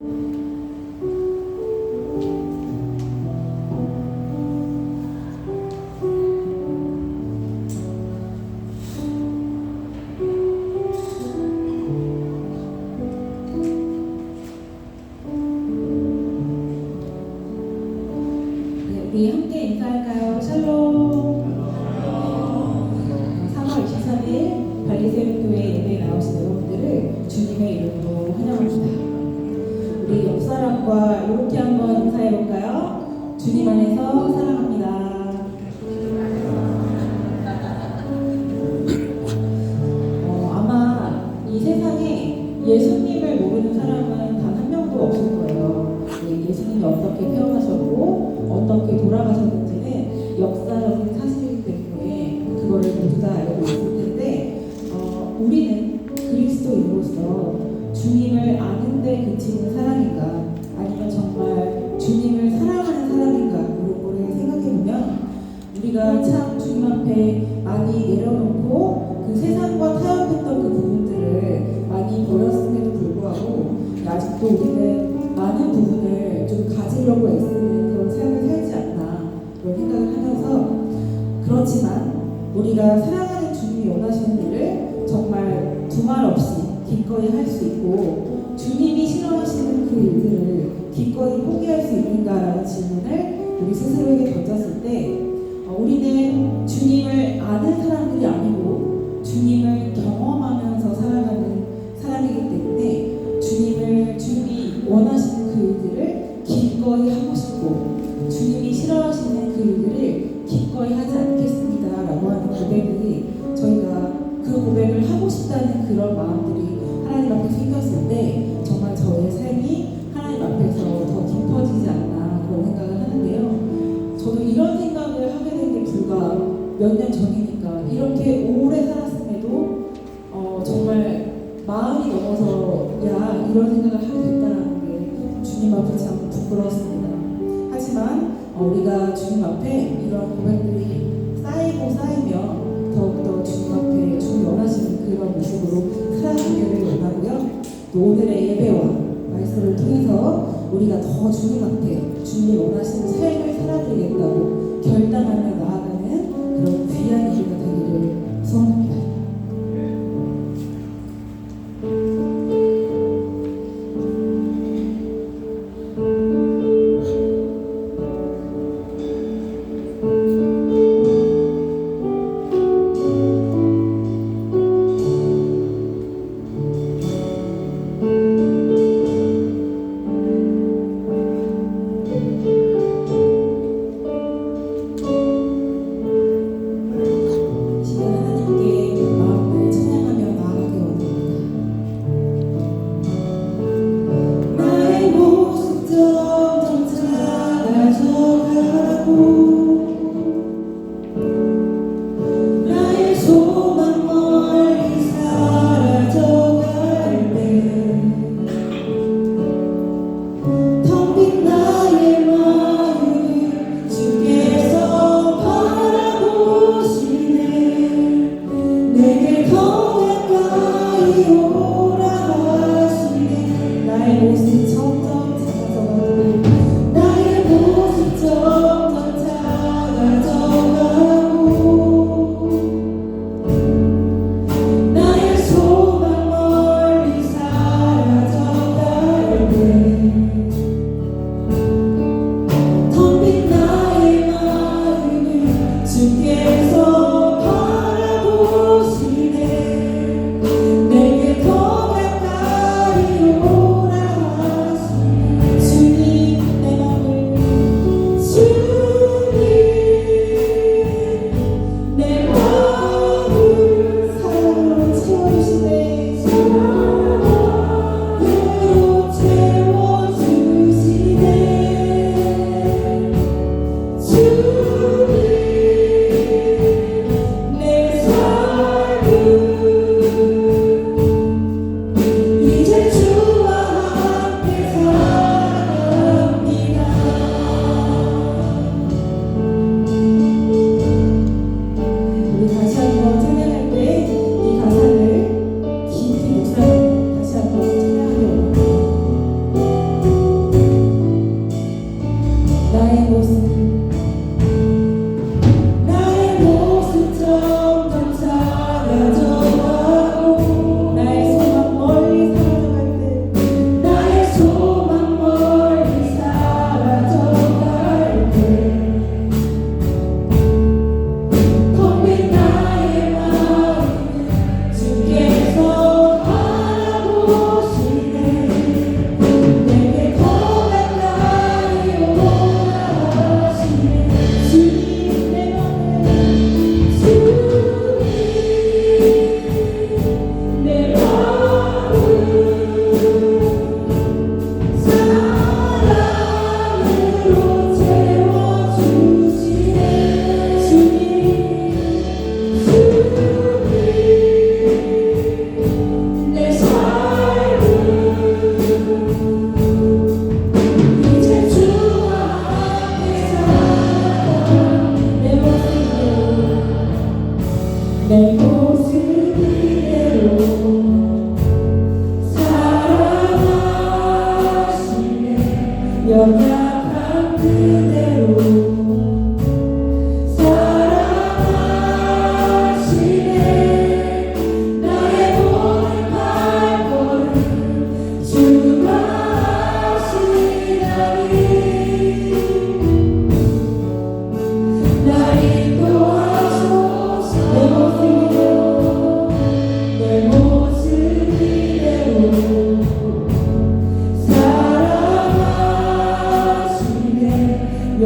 우리 함께 인사할까요? 샬롬. 3월 23일 발리새움교회 예배에 나오신 여러분들을 주님의 이름으로 환영합니다. 우리 옆 사람과 이렇게 한번 인사해볼까요? 주님 안에서 사랑합니다. 아마 이 세상에 예수님을 모르는 사람은 단 한 명도 없을 거예요. 예수님이 어떻게 태어나셨고 어떻게 돌아가셨는지는 역사적인 사실이기 때문에 그거를 모두 다 알고 있을 텐데 우리는 그리스도인으로서 주님을 아는데 그치는 사랑인가 아니면 정말 주님을 사랑하는 사람인가 이런 거를 생각해보면 우리가 참 주님 앞에 많이 내려놓고 그 세상과 타협했던 그 부분들을 많이 버렸음에도 불구하고 아직도 우리는 많은 부분을 좀 가지려고 애쓰는 그런 삶을 살지 않나 그런 생각을 하면서 그렇지만 우리가 사랑하는 주님이 원하시는 일을 정말 두말 없이 기꺼이 할 수 있고 주님이 싫어하시는 그 일들을 기꺼이 포기할 수 있는가라는 질문을 우리 스스로에게 던졌을 때 우리는 주님을 아는 사람들이 아니고 주님을 경험하면서 살아가는 사람이기 때문에 주님이 원하시는 그 일들을 기꺼이 하고 싶고 주님이 싫어하시는 그 일들을 기꺼이 하지 않겠습니다 라고 하는 고백이 저희가 그 고백을 하고 싶다는 그런 마음들이 하나님 앞에 생겼을 때 정말 저의 삶이 하나님 앞에서 더 깊어지지 않나 그런 생각을 하는데요. 저도 이런 생각을 하게 된 게 불과 몇 년 전이니까 이렇게 오래 살았음에도 정말 마음이 넘어서 이런 생각을 하게 됐다는 게 주님 앞에 참 부끄러웠습니다. 하지만 우리가 주님 앞에 이런 고백들이 쌓이고 쌓이면 더욱더 주님 앞에 주님 원하시는 그런 모습으로 살아가기를 원하고요. 또 오늘의 예배와 말씀을 통해서 우리가 더 주님 앞에 주님이 원하시는 삶을 살아드리겠다고 결단하며 나아가는 그런 귀한 예배가 되기를 소원합니다.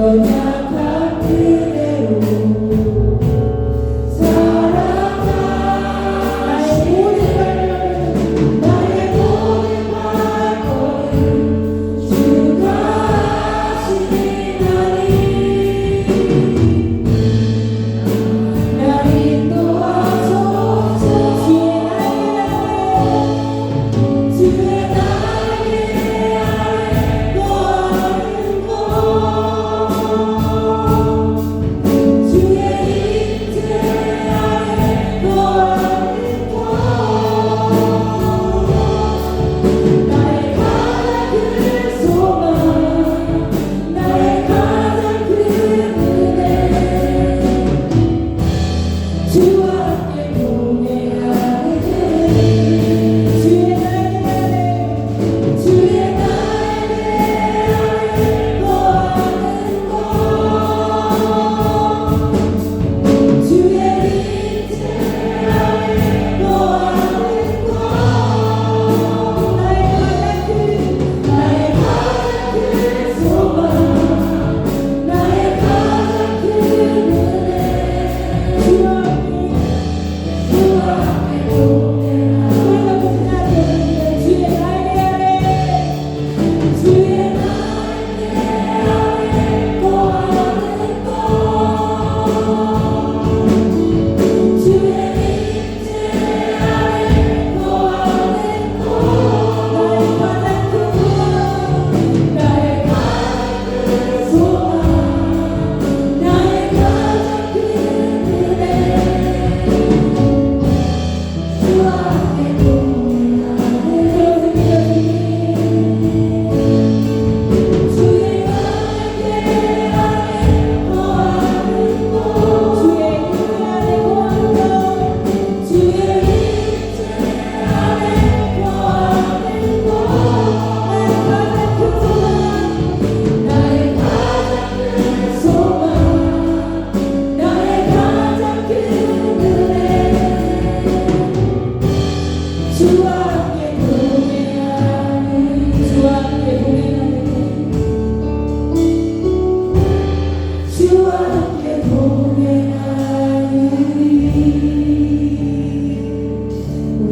연약한 그대로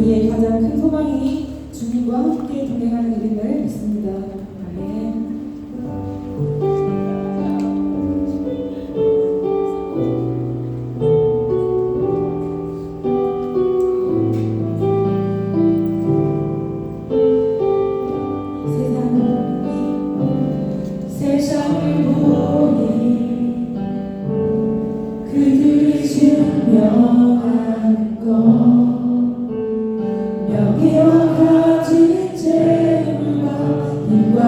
우리의 가장 큰 소망이 주님과 함께 동행하는 일임을 믿습니다. 아멘. 세상을 보니 그들이 증명하는 것 명예와 가진 재물과 힘과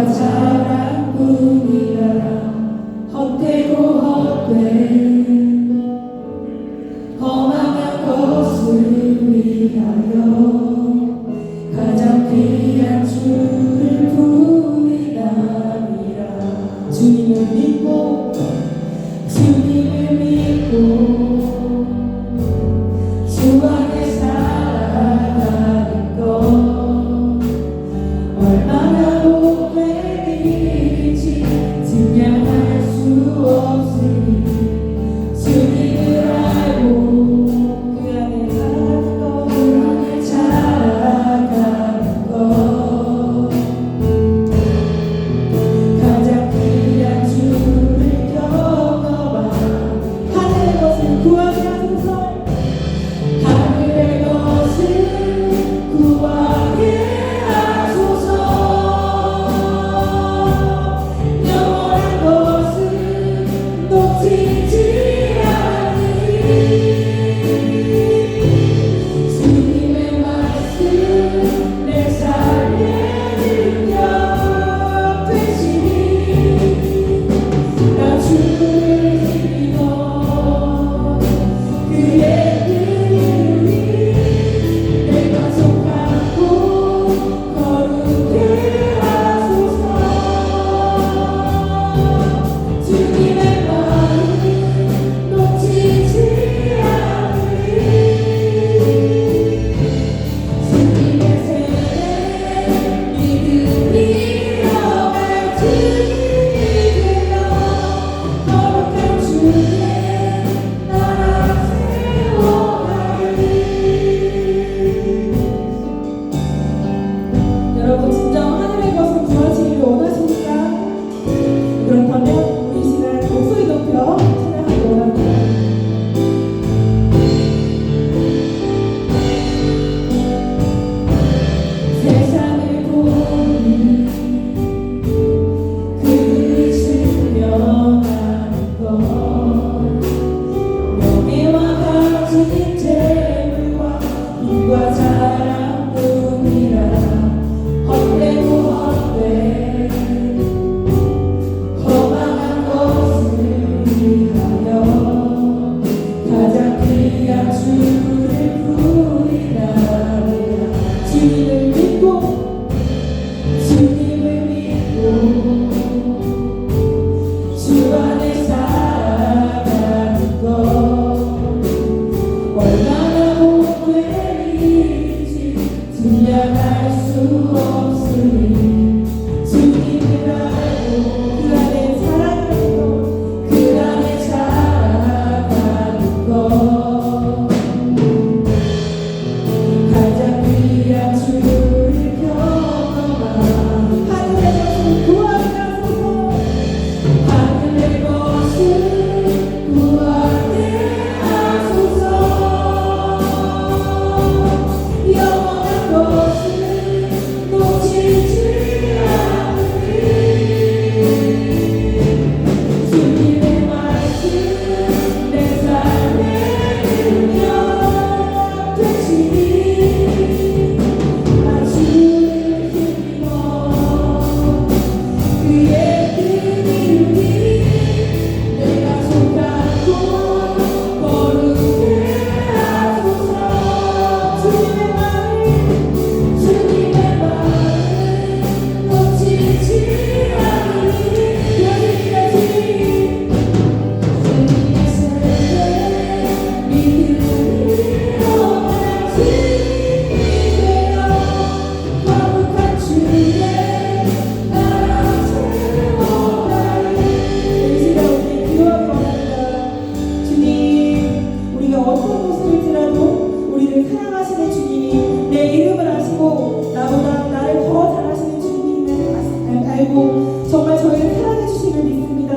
알고 정말 저희를 사랑해 주심을 믿습니다.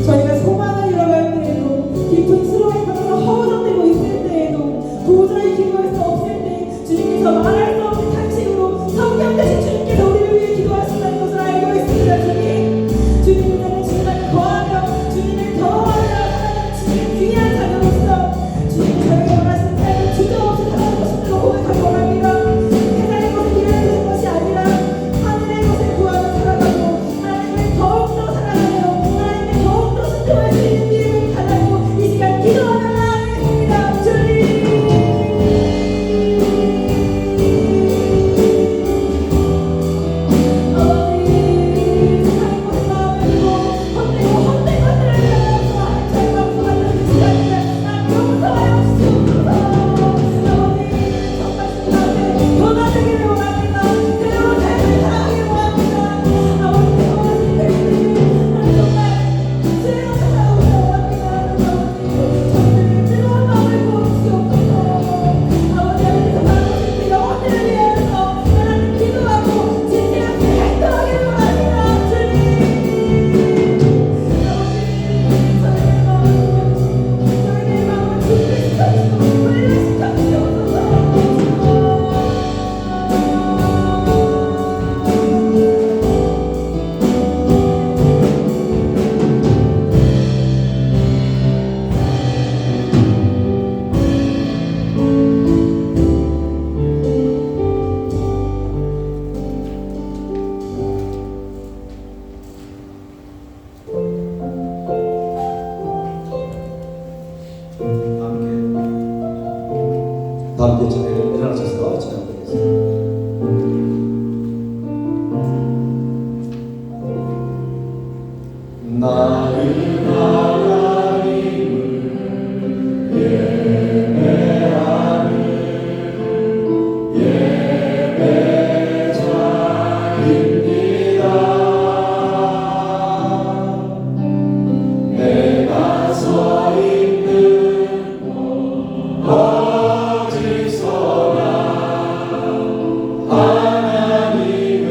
저희가 소망을 잃어갈 때에도 깊은 수렁에 빠져서 허우적대고 있을 때에도 도저히 기도할 수 없을 때 주님께서 말할 수 없는 탄식으로 성경 대신 주님께서 우리를 위해 기도하신다는 것을 알고 있습니다. 주님 은혜는 주님을 거하며 주님을 더하며 살아가는 주님의 귀한 자녀로서 주님이 저에게 원하시는 삶을 주저없이 살아가는 것을 고백하기 원합니다. 세상의 것을 기다리는 것이 아니라 하늘의 것을 구하며 살아가고 하나님을 더욱더 사랑하며 하나님을 더욱더 순종할 수 있는 믿음을 가지고 이 시간 기도하며 나아가겠습니다. 주님 함께 찬양을 일어나셔서 찬양드리겠습니다. 나는 하나님을 예배하는 예배자입니다. 내가 서 있는 곳 어디서나 하나님을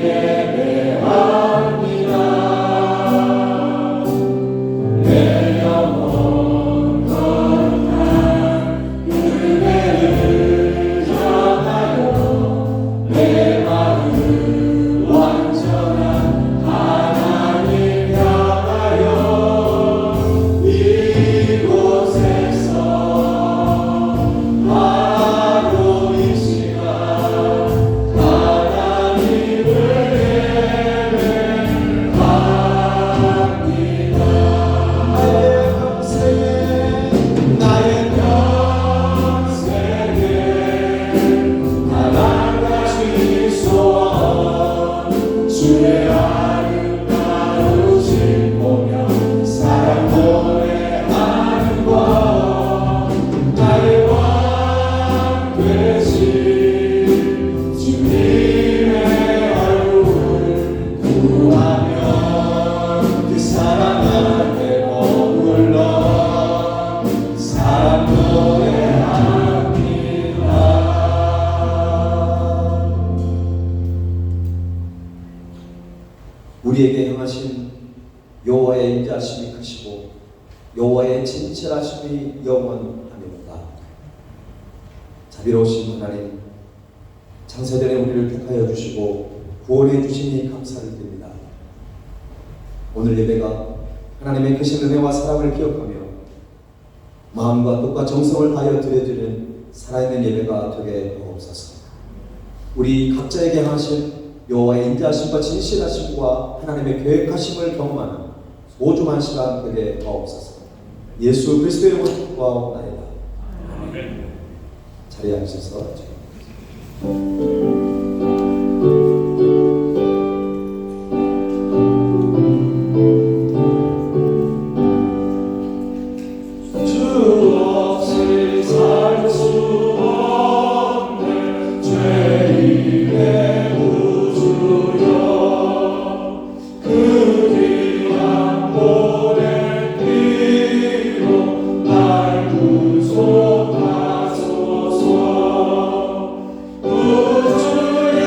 예배합니다. 내 영혼 거룩한 은혜를 향하여 내 마음 완전한 하나님 향하여 이곳에서 바로 이 시간 하나님을 예배합니다. 나의 평생에 하나님과 주의 소원 주의 아름다우신 보며 사랑 노래하는 것 나의 왕 되신 주님의 얼굴 구하며 그 사랑 앞에 머물러 사랑 노래합니다. 우리에게 행하신 여호와의 인자하심이 크시고 여호와의 진실하심이 영원하니라. 자비로우신 하나님, 창세전에 우리를 택하여 주시고 구원해 주시니 감사를 드립니다. 오늘 예배가 하나님의 크신 은혜와 사랑을 기억하며 마음과 뜻과 정성을 다하여 드려지는 살아있는 예배가 되게 하옵소서. 우리 각자에게 하신 여호와의 인자하심과 진실하심과 하나님의 계획하심을 경험하는 소중한 시간 되게 하옵소서. 예수 그리스도의 이름으로 기도하옵나이다. 자리에 앉으셔서 주 없이 살 수 없네 죄인의 우주여 그 귀한 보낸 피로 날 구속하소서. 우주의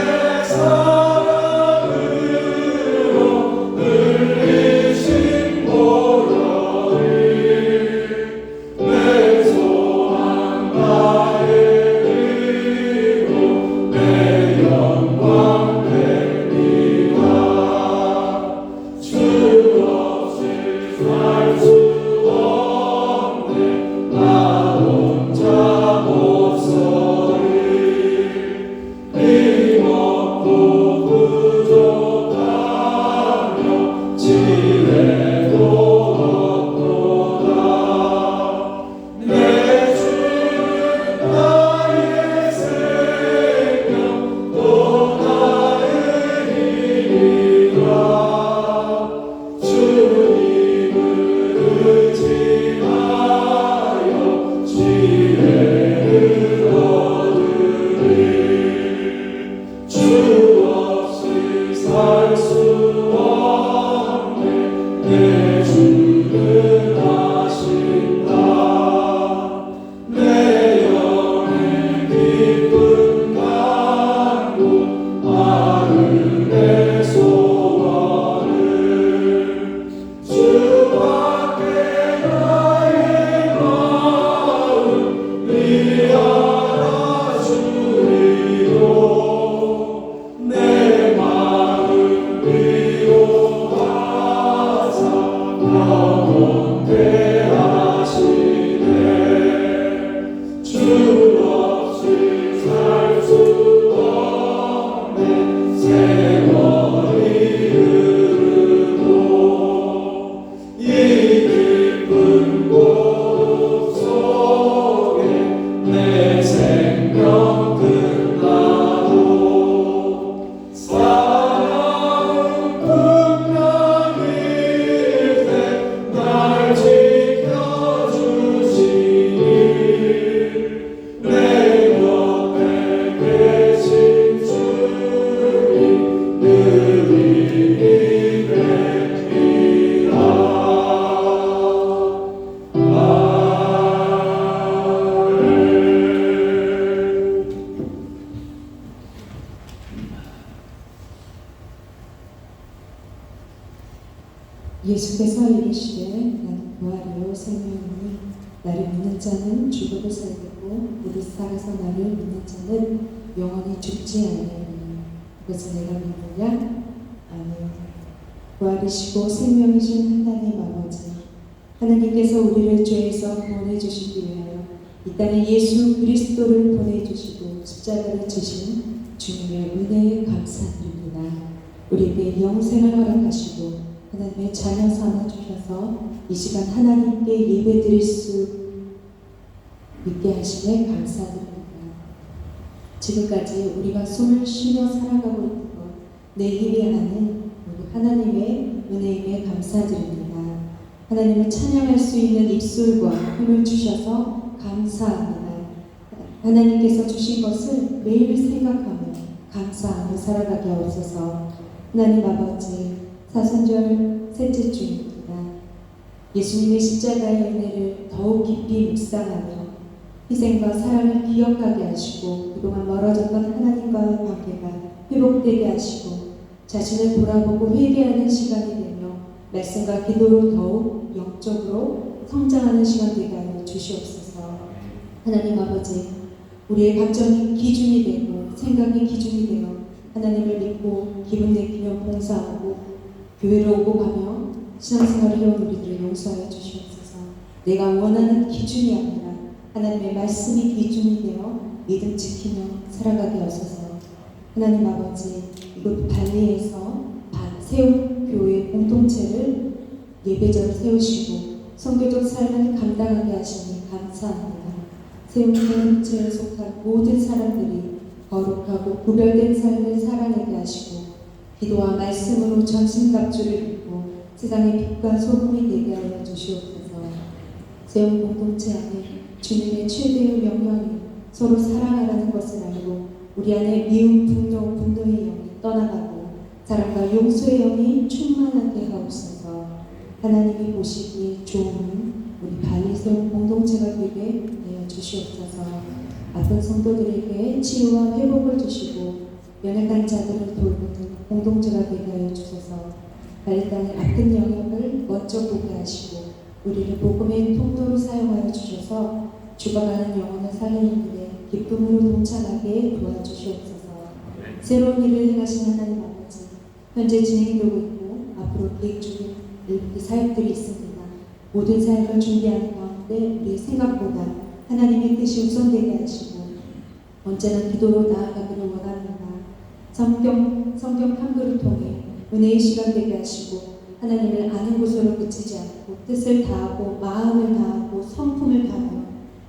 예수께서 이르시되 나는 부활이요 생명이니 나를 믿는 자는 죽어도 살겠고 오직 살아서 나를 믿는 자는 영원히 죽지 아니하리니 그것을 내가 믿느냐? 아니요. 부활이시고 생명이신 하나님 아버지, 하나님께서 우리를 죄에서 구원해 주시기 위하여 이 땅에 예수 그리스도를 보내주시고 십자가를 지신 주님의 은혜에 감사드립니다. 우리에게 영생을 허락하시고 하나님의 자녀 삼아 주셔서 이 시간 하나님께 예배드릴 수 있게 하심에 감사드립니다. 지금까지 우리가 숨을 쉬며 살아가고 있는 것, 내 힘이 아닌 우리 하나님의 은혜임에 감사드립니다. 하나님을 찬양할 수 있는 입술과 힘을 주셔서 감사합니다. 하나님께서 주신 것을 매일 생각하며 감사하며 살아가게 하옵소서. 하나님 아버지, 사순절 셋째 주입니다. 예수님의 십자가의 은혜를 더욱 깊이 묵상하며 희생과 사랑을 기억하게 하시고 그동안 멀어졌던 하나님과의 관계가 회복되게 하시고 자신을 돌아보고 회개하는 시간이 되며 말씀과 기도로 더욱 영적으로 성장하는 시간 되게 하여 주시옵소서. 하나님 아버지, 우리의 감정이 기준이 되고 생각이 기준이 되어 하나님을 믿고 기분 내키며 봉사하고 교회로 오고 가며 신앙생활을 해온 우리들을 용서하여 주시옵소서. 내가 원하는 기준이 아니라 하나님의 말씀이 기준이 되어 믿음 지키며 살아가게 하소서. 하나님 아버지, 이곳 발리에서 세운 교회 공동체를 예배자로 세우시고 선교적 삶을 감당하게 하시니 감사합니다. 세운 공동체에 속한 모든 사람들이 거룩하고 구별된 삶을 살아내게 하시고 기도와 말씀으로 전신갑주를 입고 세상의 빛과 소금이 되게 하여 주시옵소서. 세운 공동체 안에 주님의 최대의 명령이 서로 사랑하라는 것을 알고 우리 안에 미움, 분노, 분노의 영이 떠나가고 사랑과 용서의 영이 충만하게 하옵소서. 하나님이 보시기에 좋은 우리 발리세운 공동체가 되게 하여 주시옵소서. 아픈 성도들에게 치유와 회복을 주시고 연약한 자들을 돌보는 공동체가 되게 하여 주소서. 발리 땅의 아픈 영역을 먼저 보게 하시고 우리를 복음의 통로로 사용하여 주셔서 죽어가는 영혼을 살리는 일에 기쁨으로 동참하게 도와주시옵소서. 새로운 일을 행하신 하나님 아버지, 현재 진행되고 있고 앞으로 계획 중인 사역들이 있습니다. 모든 사역을 준비하는 가운데 우리의 생각보다 하나님의 뜻이 우선되게 하시고 언제나 기도로 나아가기를 원합니다. 성경 탐구를 통해 은혜의 시간 되게 하시고 하나님을 아는 곳으로 그치지 않고 뜻을 다하고 마음을 다하고 성품을 다하여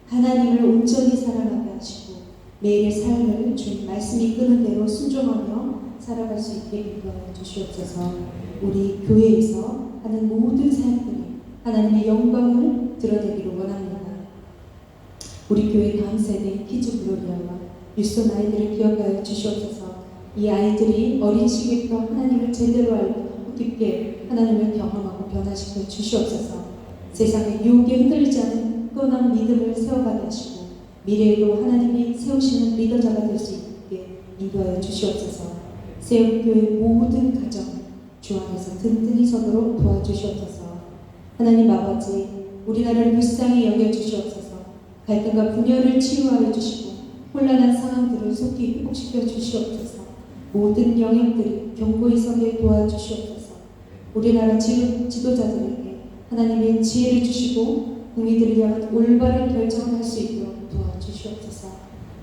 하나님을 온전히 사랑하게 하시고 매일의 삶을 주님 말씀이 이끄는 대로 순종하며 살아갈 수 있게 인도하여 주시옵소서. 우리 교회에서 하는 모든 삶들이 하나님의 영광을 드러내기를 원합니다. 우리 교회 다음 세대 키즈 글로리아와 유손 아이들을 기억하여 주시옵소서. 이 아이들이 어린 시기부터 하나님을 제대로 알고 깊게 하나님을 경험하고 변화시켜 주시옵소서. 세상의 유혹에 흔들리지 않은 굳건한 믿음을 세워가게 하시고 미래에도 하나님이 세우시는 리더자가 될 수 있게 인도하여 주시옵소서. 세움교회 모든 가정 주 안에서 든든히 서도록 도와주시옵소서. 하나님 아버지, 우리나라를 불쌍히 여겨주시옵소서. 갈등과 분열을 치유하여 주시고 혼란한 상황들을 속히 회복시켜 주시옵소서. 모든 영역들이 견고히 서게 도와주시옵소서. 우리나라 지도자들에게 하나님의 지혜를 주시고 국민들을 향한 올바른 결정을 할 수 있도록 도와주시옵소서.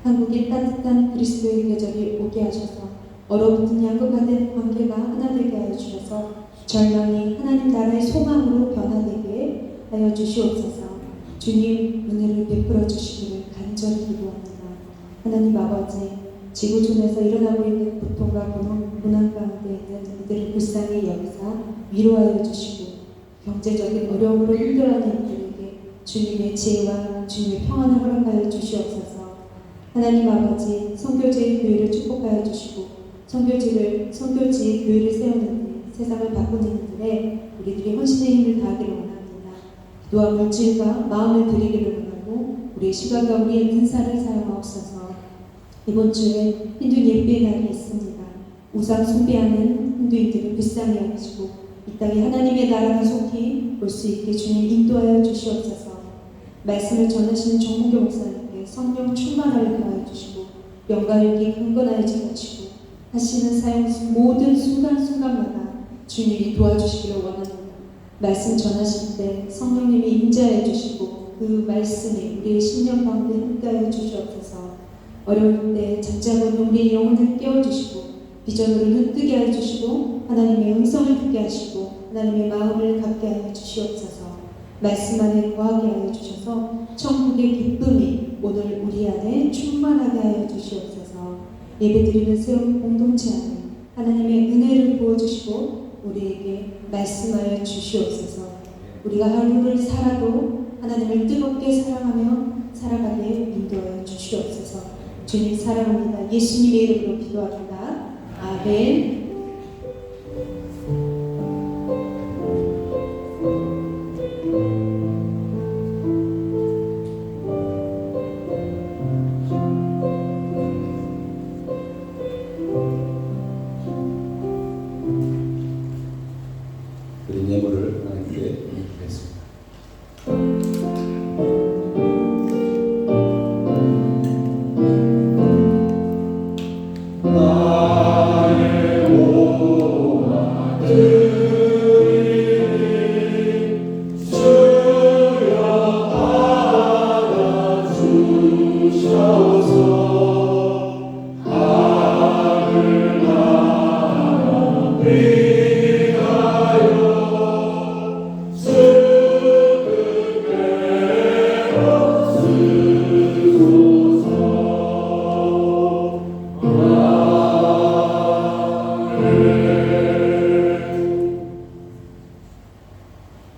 한국의 따뜻한 그리스도의 계절이 오게 하셔서 얼어붙은 양극화 된 관계가 하나 되게 하여 주셔서 절망이 하나님 나라의 소망으로 변화되게 하여 주시옵소서. 주님 은혜를 베풀어 주시기를 간절히 기도합니다. 하나님 아버지, 지구촌에서 일어나고 있는 고통과 고난 가운데 있는 이들을 불쌍히 여기사 위로하여 주시고 경제적인 어려움으로 힘들어하는 이들에게 주님의 지혜와 주님의 평안을 허락하여 주시옵소서. 하나님 아버지, 선교지의 교회를 축복하여 주시고 선교지의 교회를 세우는데 세상을 바꾸는 일들에 우리들이 헌신의 힘을 다하기를 원합니다. 기도와 물질과 마음을 드리기를 원하고 우리의 시간과 우리의 은사를 사용하옵소서. 이번 주에 힌두 예배의 날이 있습니다. 우상 숭배하는 힌두인들을 불쌍히 여기시고 이 땅에 하나님의 나라가 속히 올 수 있게 주님 인도하여 주시옵소서. 말씀을 전하시는 정문교 목사님께 성령 충만하게 더하여 주시고 영광을 강건하여 지켜주시고 하시는 사용 모든 순간순간마다 주님이 도와주시기를 원합니다. 말씀 전하실 때 성령님이 임재하여 주시고 그 말씀이 우리의 심령 가운데 함께하여 주시옵소서. 어려울 때 잠잠한 우리의 영혼을 깨워주시고 비전으로 눈뜨게 하여 주시고 하나님의 음성을 듣게 하시고 하나님의 마음을 갖게 하여 주시옵소서. 말씀 안에 거하게 하여 주셔서 천국의 기쁨이 오늘 우리 안에 충만하게 하여 주시옵소서. 예배드리는 새로운 공동체 안에 하나님의 은혜를 부어주시고 우리에게 말씀하여 주시옵소서. 우리가 하루를 살아도 하나님을 뜨겁게 사랑하며 살아가게 인도하여 주시옵소서. 주님 사랑합니다. 예수님의 이름으로 기도합니다. 아멘. 드린 예물을 하나님께 드리겠습니다.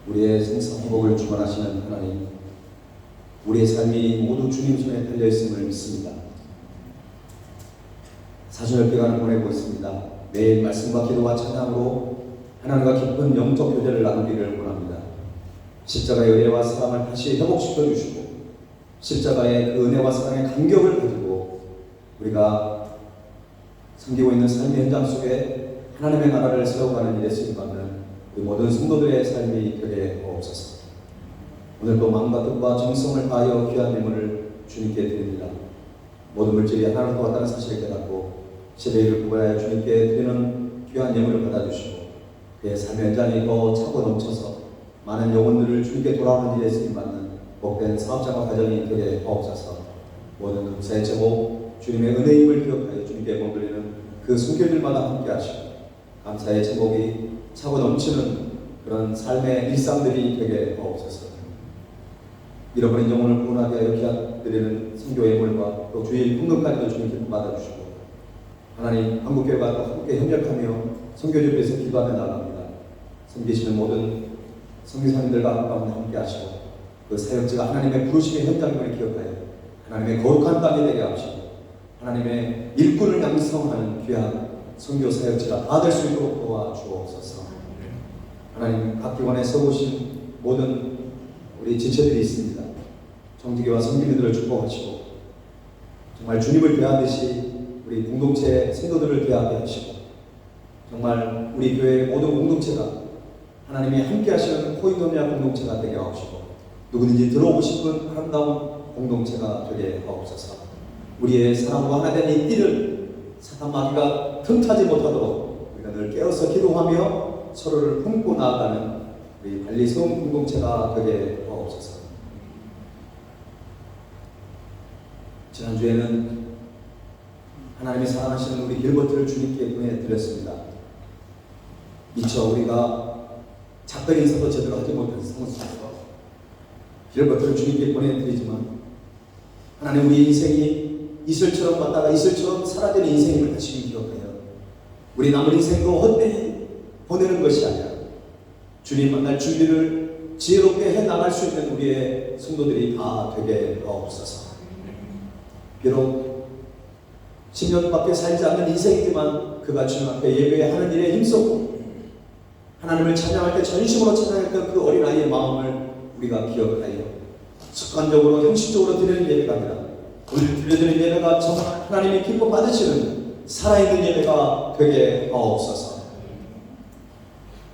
우리의 생사 회복을 주관하시는 하나님, 우리의 삶이 모두 주님 손에 달려 있음을 믿습니다. 사순절기간을 보내고 있습니다. 매일 말씀과 기도와 찬양으로 하나님과 깊은 영적 교제를 나누기를 원합니다. 십자가의 은혜와 사랑을 다시 회복시켜 주시고 십자가의 그 은혜와 사랑의 감격을 가지고 우리가 섬기고 있는 삶의 현장 속에 하나님의 나라를 세워가는 일에 쓰임받는 우리 모든 성도들의 삶이 되게 하옵소서. 오늘도 마음과 뜻과 정성을 다하여 귀한 예물을 주님께 드립니다. 모든 물질이 하나님과 같다는 사실을 깨닫고 세배를 구하여 주님께 드리는 귀한 예물을 받아주시고 그의 삶의 현장이 더 차고 넘쳐서 많은 영혼들을 주님께 돌아오는 일에 쓰임받는 복된 사업자가 가정이 되게 하옵소서. 모든 감사의 제목 주님의 은혜임을 기억하여 주님께 몸드리는 그 손길들마다 함께 하시고 감사의 제목이 차고 넘치는 그런 삶의 일상들이 되게 하옵소서. 잃어버린 영혼을 구원하게 하여 기도드리는 선교 예물과 또 주일 헌금까지도 주님께 받아주시고 하나님 한국교회가 또 함께 협력하며 선교집에서 기도하며 나갑니다. 섬기시는 모든 선교사님들과 가운데 함께 하시고 그 사역지가 하나님의 부르심의 현장임을 기억하여 하나님의 거룩한 땅이 되게 하시고 하나님의 일꾼을 양성하는 귀한 선교 사역지가 다 될 수 있도록 도와주옵소서. 하나님 각 기관에 세우신 모든 우리 지체들이 있습니다. 정직교와 선교민들을 축복하시고 정말 주님을 대하듯이 우리 공동체 성도들을 대하게 하시고 정말 우리 교회의 모든 공동체가 하나님이 함께 하시는 코이노니아 공동체가 되게 하옵시고 누구든지 들어오고 싶은 아름다운 공동체가 되게 하옵소서. 우리의 사랑과 하나 된 이 띠를 사탄 마귀가 틈타지 못하도록 우리가 늘 깨어서 기도하며 서로를 품고 나아가는 우리 발리 세움 공동체가 되게 하옵소서. 지난주에는 하나님이 사랑하시는 우리 길버트를 주님께 보내드렸습니다. 미처 우리가 작별 인사도 제대로 하지 못한 상황에서 길버트를 주님께 보내드리지만 하나님 우리 인생이 이슬처럼 왔다가 이슬처럼 사라지는 인생임을 다시 기억하여 우리 남은 인생도 헛되이 보내는 것이 아니라 주님 만날 준비를 지혜롭게 해나갈 수 있는 우리의 성도들이 다 되게 하옵소서. 비록 10년밖에 살지 않는 인생이지만 그가 주님 앞에 예배하는 일에 힘썼고 하나님을 찬양할 때 전심으로 찬양했던 그 어린아이의 마음을 우리가 기억하여 습관적으로 형식적으로 드리는 예배가 아니라 오늘 드려드리는 예배가 정말 하나님이 기뻐 받으시는 살아있는 예배가 되게 하옵소서.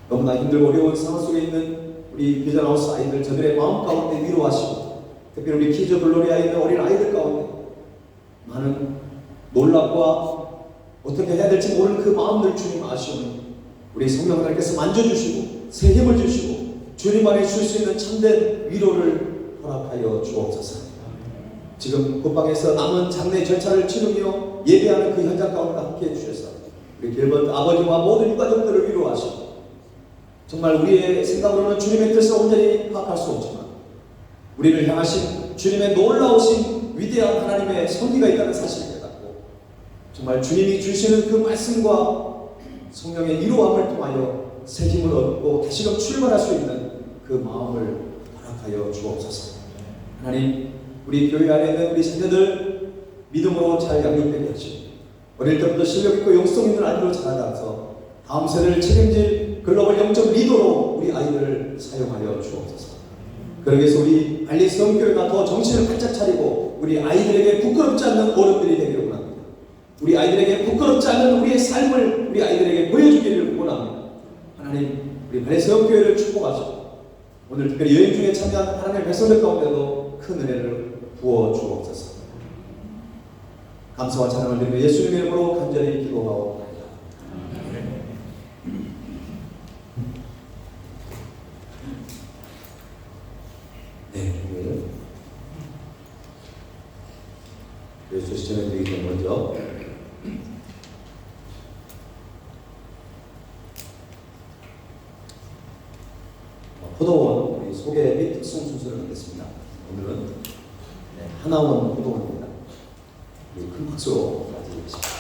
너무나 힘들고 어려운 상황 속에 있는 우리 비전하우스 아이들, 저들의 마음 가운데 위로하시고, 특별히 우리 키즈 글로리아에 있는 어린 아이들 가운데 많은 놀랍과 어떻게 해야 될지 모르는 그 마음들 주님 아시오니 우리 성령 하나님께서 만져주시고 새 힘을 주시고 주님 안에 줄 수 있는 참된 위로를 허락하여 주옵소서. 지금 국방에서 남은 장례 절차를 치르며 예배하는 그 현장 가운데 함께해 주셔서 우리 길버트 아버지와 모든 유가족들을 위로하시고, 정말 우리의 생각으로는 주님의 뜻을 온전히 파악할 수 없지만 우리를 향하신 주님의 놀라우신 위대한 하나님의 섭리가 있다는 사실을 깨닫고, 정말 주님이 주시는 그 말씀과 성령의 위로함을 통하여 새 힘을 얻고 다시금 출발할 수 있는 그 마음을 허락하여 주옵소서. 하나님, 우리 교회 안에 있는 우리 자녀들 믿음으로 잘 양육되게 하시고 어릴 때부터 실력 있고 영성 있는 아이들로 자라나서 다음 세대를 책임질 글로벌 영적 리더로 우리 아이들을 사용하여 주옵소서. 그러기 위해서 우리 알리 성교회가 더 정신을 바짝 차리고 우리 아이들에게 부끄럽지 않는 어른들이 되기를 원합니다. 우리 아이들에게 부끄럽지 않는 우리의 삶을 우리 아이들에게 보여주기를 원합니다. 하나님, 우리 알리 성교회를 축복하시고 오늘 특별히 여행 중에 참여한 하나님의 백성들 가운데도 큰 은혜를 부어 주옵소서. 감사와 찬양을 드리며 예수님의 이름으로 간절히 기도하옵나이다. 네, 오늘 예수 시청해 드리기 전 먼저 포도원 우리 소개 및 특송 순서를 갖겠습니다. 오늘은 하나원 포도원입니다. 큰 박수로 맞이해주십시오.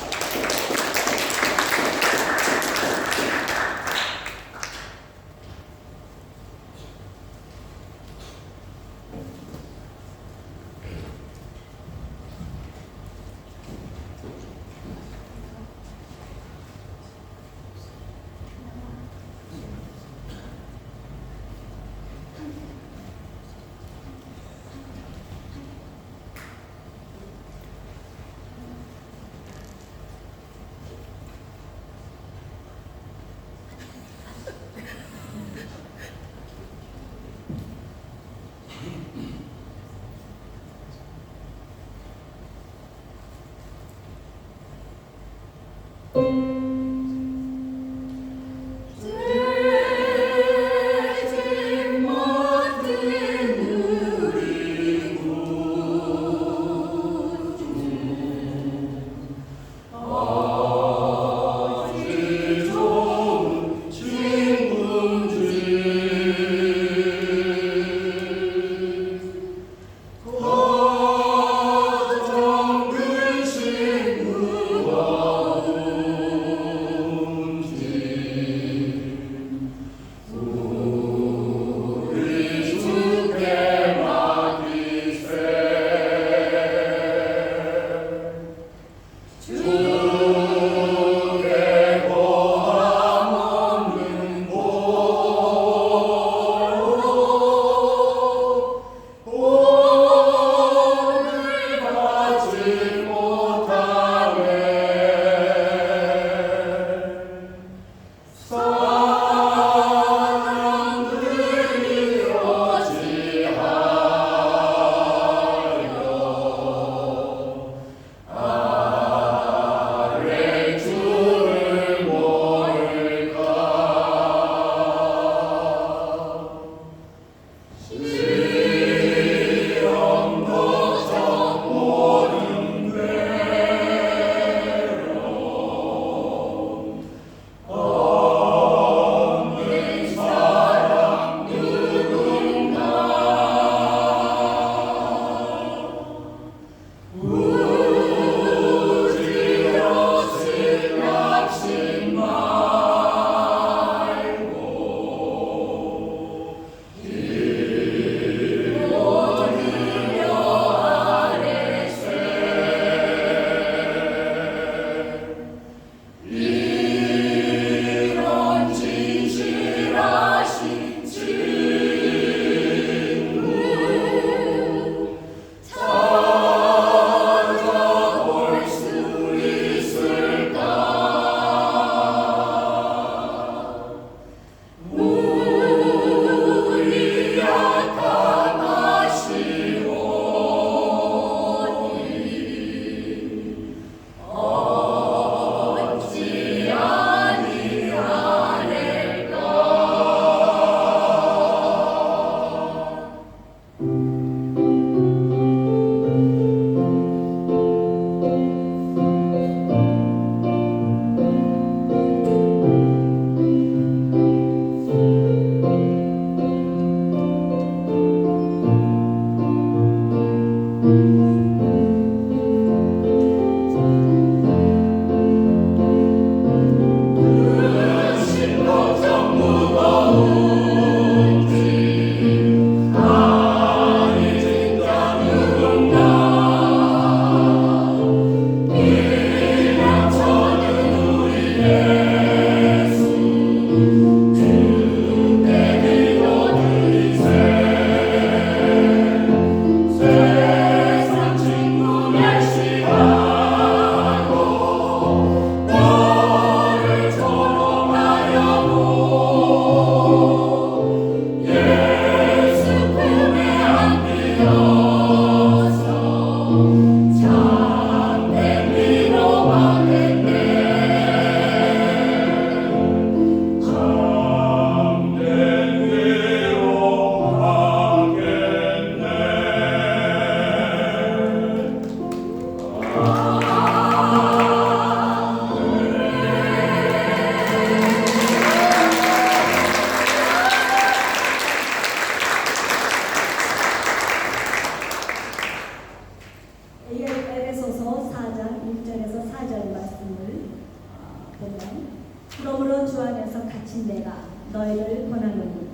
원하노니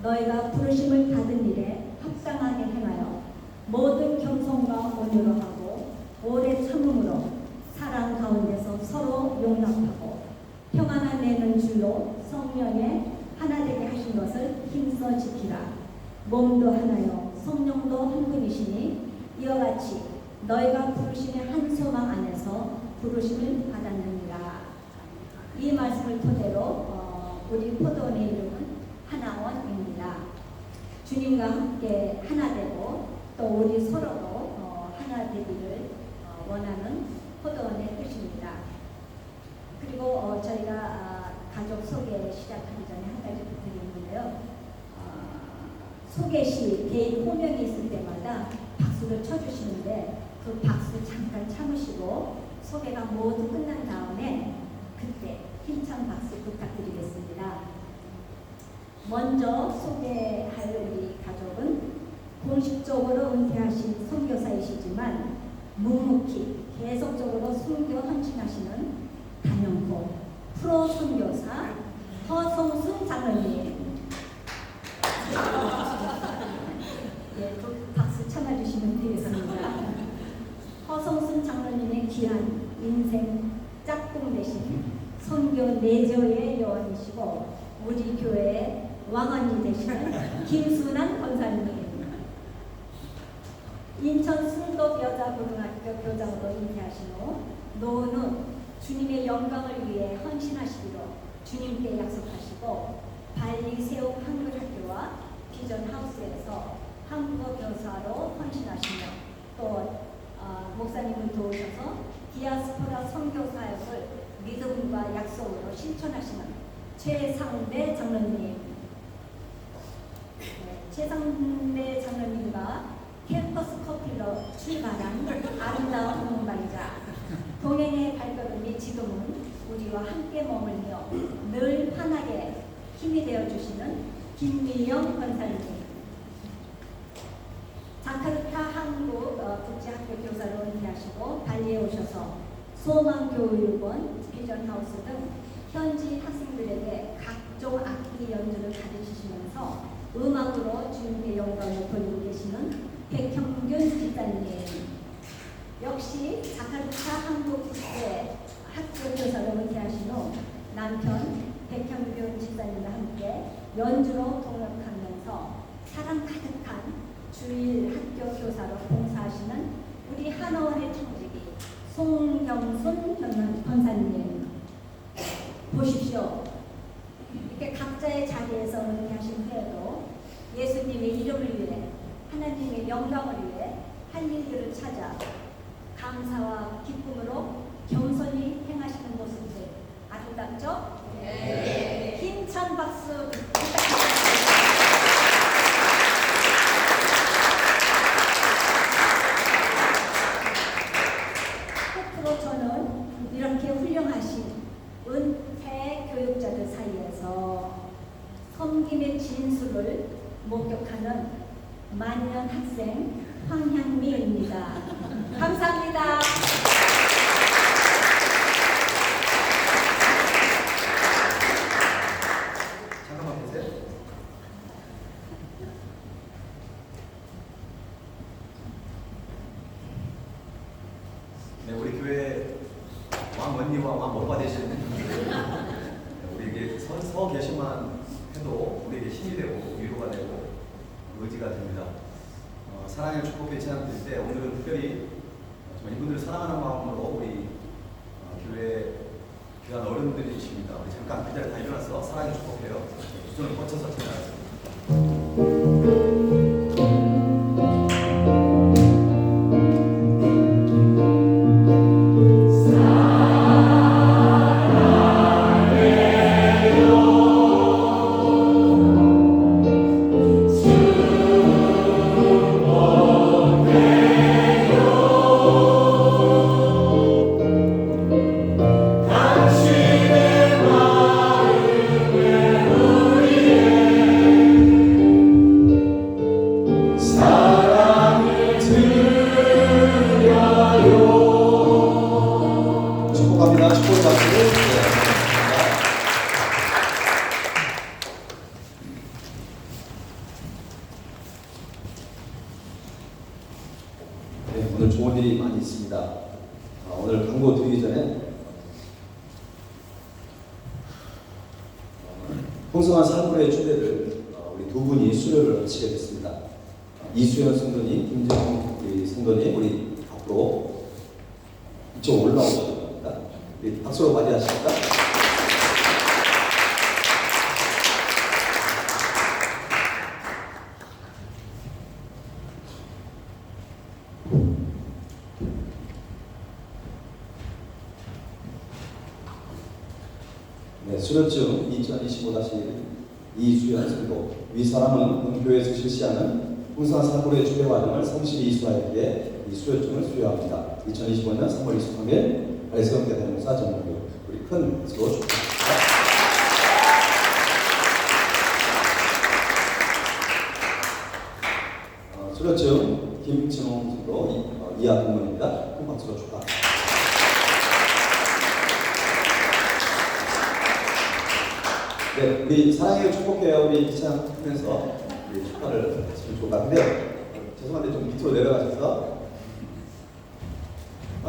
너희가 부르심을 받은 일에 합당하게 행하여 모든 겸손과 온유로 하고 오래 참음으로 사랑 가운데서 서로 용납하고 평안한 내는 주로 성령에 하나 되게 하신 것을 힘써 지키라. 몸도 하나요 성령도 한 분이시니 이와 같이 너희가 부르심의 한 소망 안에서 부르심을 받았느니라. 이 말씀을 토대로 우리 포도원의 이름은 하나원입니다. 주님과 함께 하나 되고 또 우리 서로도 하나 되기를 원하는 포도원의 뜻입니다. 그리고 저희가 가족 소개 시작하기 전에 한 가지 부탁드리는데요. 소개시 개인 호명이 있을 때마다 박수를 쳐주시는데 그 박수 잠깐 참으시고 소개가 모두 끝난 다음에 그때 힘찬 박수 부탁드리겠습니다. 먼저 소개할 우리 가족은 공식적으로 은퇴하신 선교사이시지만 묵묵히 계속적으로 선교 헌신하시는 단연코 프로 선교사 허성순 장로님. 예, 또 박수 참아주시면 되겠습니다. 허성순 장로님의 귀한 인생 짝꿍 되신 선교 내조의 요원이시고 우리 교회의 왕언니 되시는 김순환 권사님. 인천 승덕 여자고등학교 교장으로 인퇴하신 후 노후 후 주님의 영광을 위해 헌신하시기로 주님께 약속하시고 발리 세움 한글학교와 비전하우스에서 한국어 교사로 헌신하시며 또 목사님을 도우셔서 디아스포라 선교사역을 믿음과 약속으로 실천하시는 최상대 장로님. 최상대 장로님과 캠퍼스 커피로 출발한 아름다운 동반자 동행의 발걸음이 지금은 우리와 함께 머물며 늘 편하게 힘이 되어주시는 김미영 권사님. 자카르타 한국 국제학교 교사로 은퇴하시고 발리에 오셔서 소망교육원, 비전하우스 등 현지 학생들에게 각종 악기 연주를 가르치시면서 음악으로 주님의 영광을 돌리고 계시는 백형균 집사님. 역시 자카르타 한국국제학교 교사로 은퇴하신 후 남편 백형균 집사님과 함께 연주로 동역하면서 사랑 가득한 주일 학교 교사로 봉사하시는 우리 하나원의 청지기 송경순 권사님. 보십시오. 이렇게 각자의 자리에서 은퇴하신 후에도 예수님의 이름을 위해 하나님의 영광을 위해 할 일들을 찾아 감사와 기쁨으로 겸손히 행하시는 모습들 아름답죠? 네. 힘찬 박수 부탁드립니다. 끝으로 저는 이렇게 훌륭하신 은퇴 교육자들 사이에서 섬김의 진수를 목격하는 만년 학생 황향미입니다. 감사합니다. 잠깐만 보세요. 네, 우리 교회 왕 언니와 왕 오빠 되시는 우리에게 서 계시만 해도 우리에게 힘이 되고 위로가 되고 의지가 됩니다. 사랑의 축복의 찬양 드릴 때 오늘은 특별히 정말 이분들을 사랑하는 마음으로 우리 교회 귀한 어른들이십니다. 우리 잠깐 그 자리에 다 일어나서 사랑의 축복해요. 두 손을 뻗쳐서 찬양하겠습니다. 당신의 마음에 우리의 네, 오늘 좋은 일이 많이 있습니다. 오늘 광고 드리기 전에 풍성한 삶의 주제를 우리 두 분이 수료를 하시게 됐습니다. 이수연 성도님, 김정훈 우리 성도님, 우리 앞으로 이쪽 올라오셔야 됩니다. 우리 박수로 맞이하십니까? 네, 수료증 2025-1 이수연 성도 위 사람은 본교회에서 실시하는 풍성한 산불의 주례 과정을 성실히 이수하였기에 이 수료증을 수여합니다. 2025년 3월 23일 발세운대 대목사 전문교 우리 큰 수로 축하드립니다. 수료증 김진홍 성도 이하 동문입니다. 큰 박수로 축하합니다. 네, 우리 사랑의 축복해요. 우리 기차하면서 우리 축하를 하시면 좋을 것 같은데요. 죄송한데 좀 밑으로 내려가셔서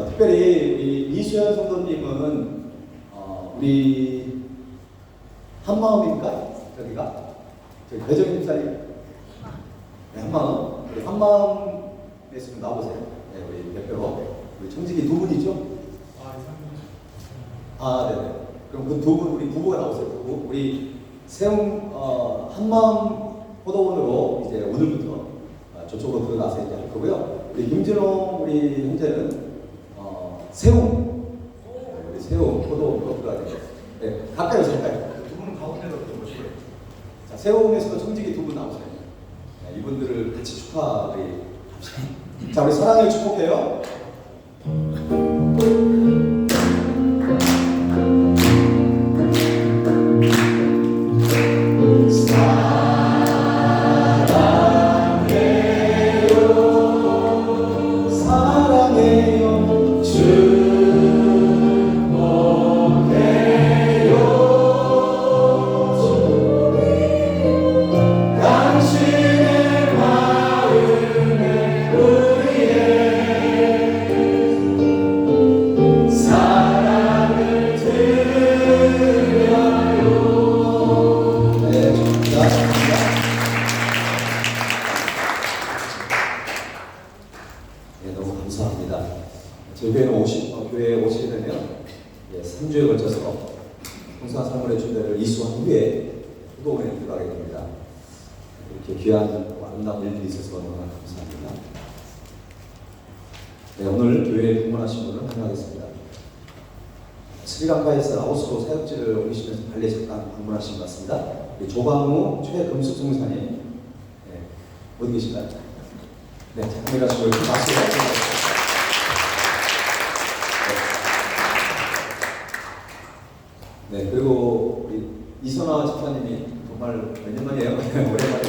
특별히 우리 이수연 성도님은 우리 한마음입니까? 여기가? 저기 배정임살이 네, 한마음. 우리 한마음에 있으면 나오세요. 네, 우리 대표로 우리 청직이 두 분이죠? 네네. 그럼 그 두 분 우리 부부가 나오세요. 부부. 우리 세웅 한마음 포도원으로 이제 오늘부터 저쪽으로 들어가서 이제 할 거고요. 우리 김진홍 우리 형제는 세웅 우리 세웅 포도원으로 들어가야 돼요. 네, 가까이 오세요. 두 분은 가운데로 모시고요. 자, 세웅에서도 청직이 두 분 나오세요. 네, 이분들을 같이 축하드립니다. 자, 우리 사랑을 축복해요. 네, 너무 감사합니다. 저희 교회에 오시게 되면 3주에 걸쳐서 풍성한 삶의 주례를 이수한 후에 포도원에 들어가게 됩니다. 이렇게 귀한 아름다운 일들이 있어서 너무나 감사합니다. 네, 오늘 교회에 방문하신 분을 환영하겠습니다. 스리랑카에서 라오스로 사역지를 옮기시면서 발리 잠깐 방문하신 것 같습니다. 조광우 최금숙 성사님 네, 어디 계신가요? 네, 잠깐 일하시고 이렇게 박수로 네, 그리고 우리 이선아 집사님이 정말 몇 년 만이에요? 오랜만에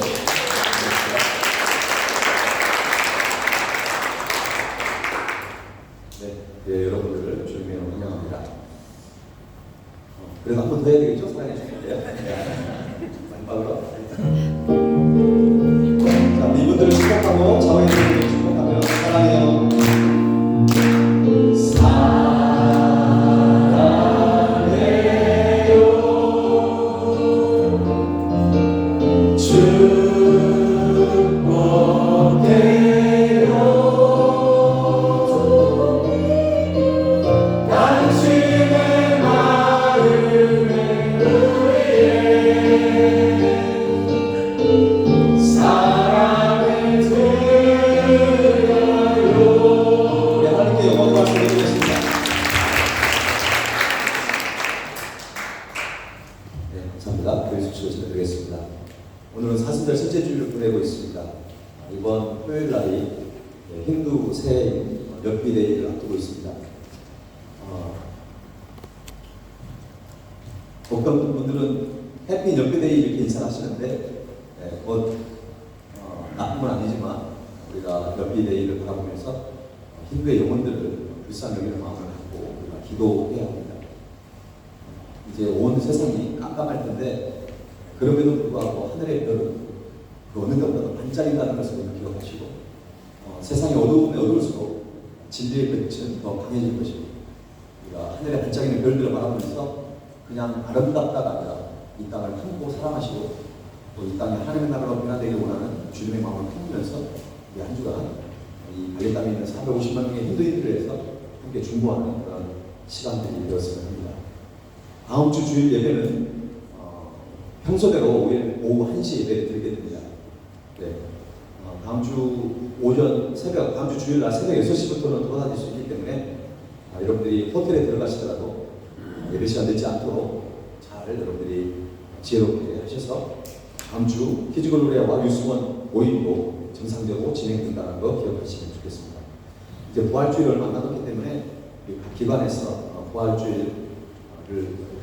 네, 여러분들을 주님의 환영합니다. 그래도 한 번 더 해야 되겠죠? 사랑해 주실게요. 마지막으로. 자, 이분들을 축복하고 자원인들을 축복하며 사랑해요. 감사합니다. 교회 소식을 전해드리겠습니다. 오늘은 사순절 첫째 주일을 보내고 있습니다. 이번 토요일 날이 힌두 새해인 엽비데이를 앞두고 있습니다. 어떤 분들은 해피 엽비데이 이렇게 인사하시는데 나쁜 건 아니지만 우리가 엽비데이를 바라보면서 힌두의 영혼들을 불쌍히 여기는 마음을 갖고 우리가 기도해야 합니다. 이제 온 세상이 깜깜할 텐데 그럼에도 불구하고 하늘의 별은 그 어느 것보다 반짝인다는 것을 기억하시고 세상이 어두우면 어두울수록 진리의 빛은 더 강해질 것이고 우리가 하늘에 반짝이는 별들을 바라보면서 그냥 아름답다가 아니라 이 땅을 품고 사랑하시고 또 이 땅에 하나님의 나라로 변화되길 원하는 주님의 마음을 품으면서 우리 한 주간 이 발레담에 있는 450만 명의 힌두인들을 위해서 함께 중보하는 그런 시간들이 되었으면 합니다. 다음 주 주일 예배는 평소대로 오후 1시 예배를 드리게 됩니다. 네. 다음 주 오전 새벽, 다음 주 주일 날 새벽 6시부터는 돌아다닐 수 있기 때문에 여러분들이 호텔에 들어가시더라도 예배 시간 늦지 않도록 잘 여러분들이 지혜롭게 하셔서 다음 주 키즈글로리아와 유수원 모임도 정상적으로 진행된다는 거 기억하시면 좋겠습니다. 이제 부활주일을 얼마 안 남았기 때문에 각 기관에서 부활주일을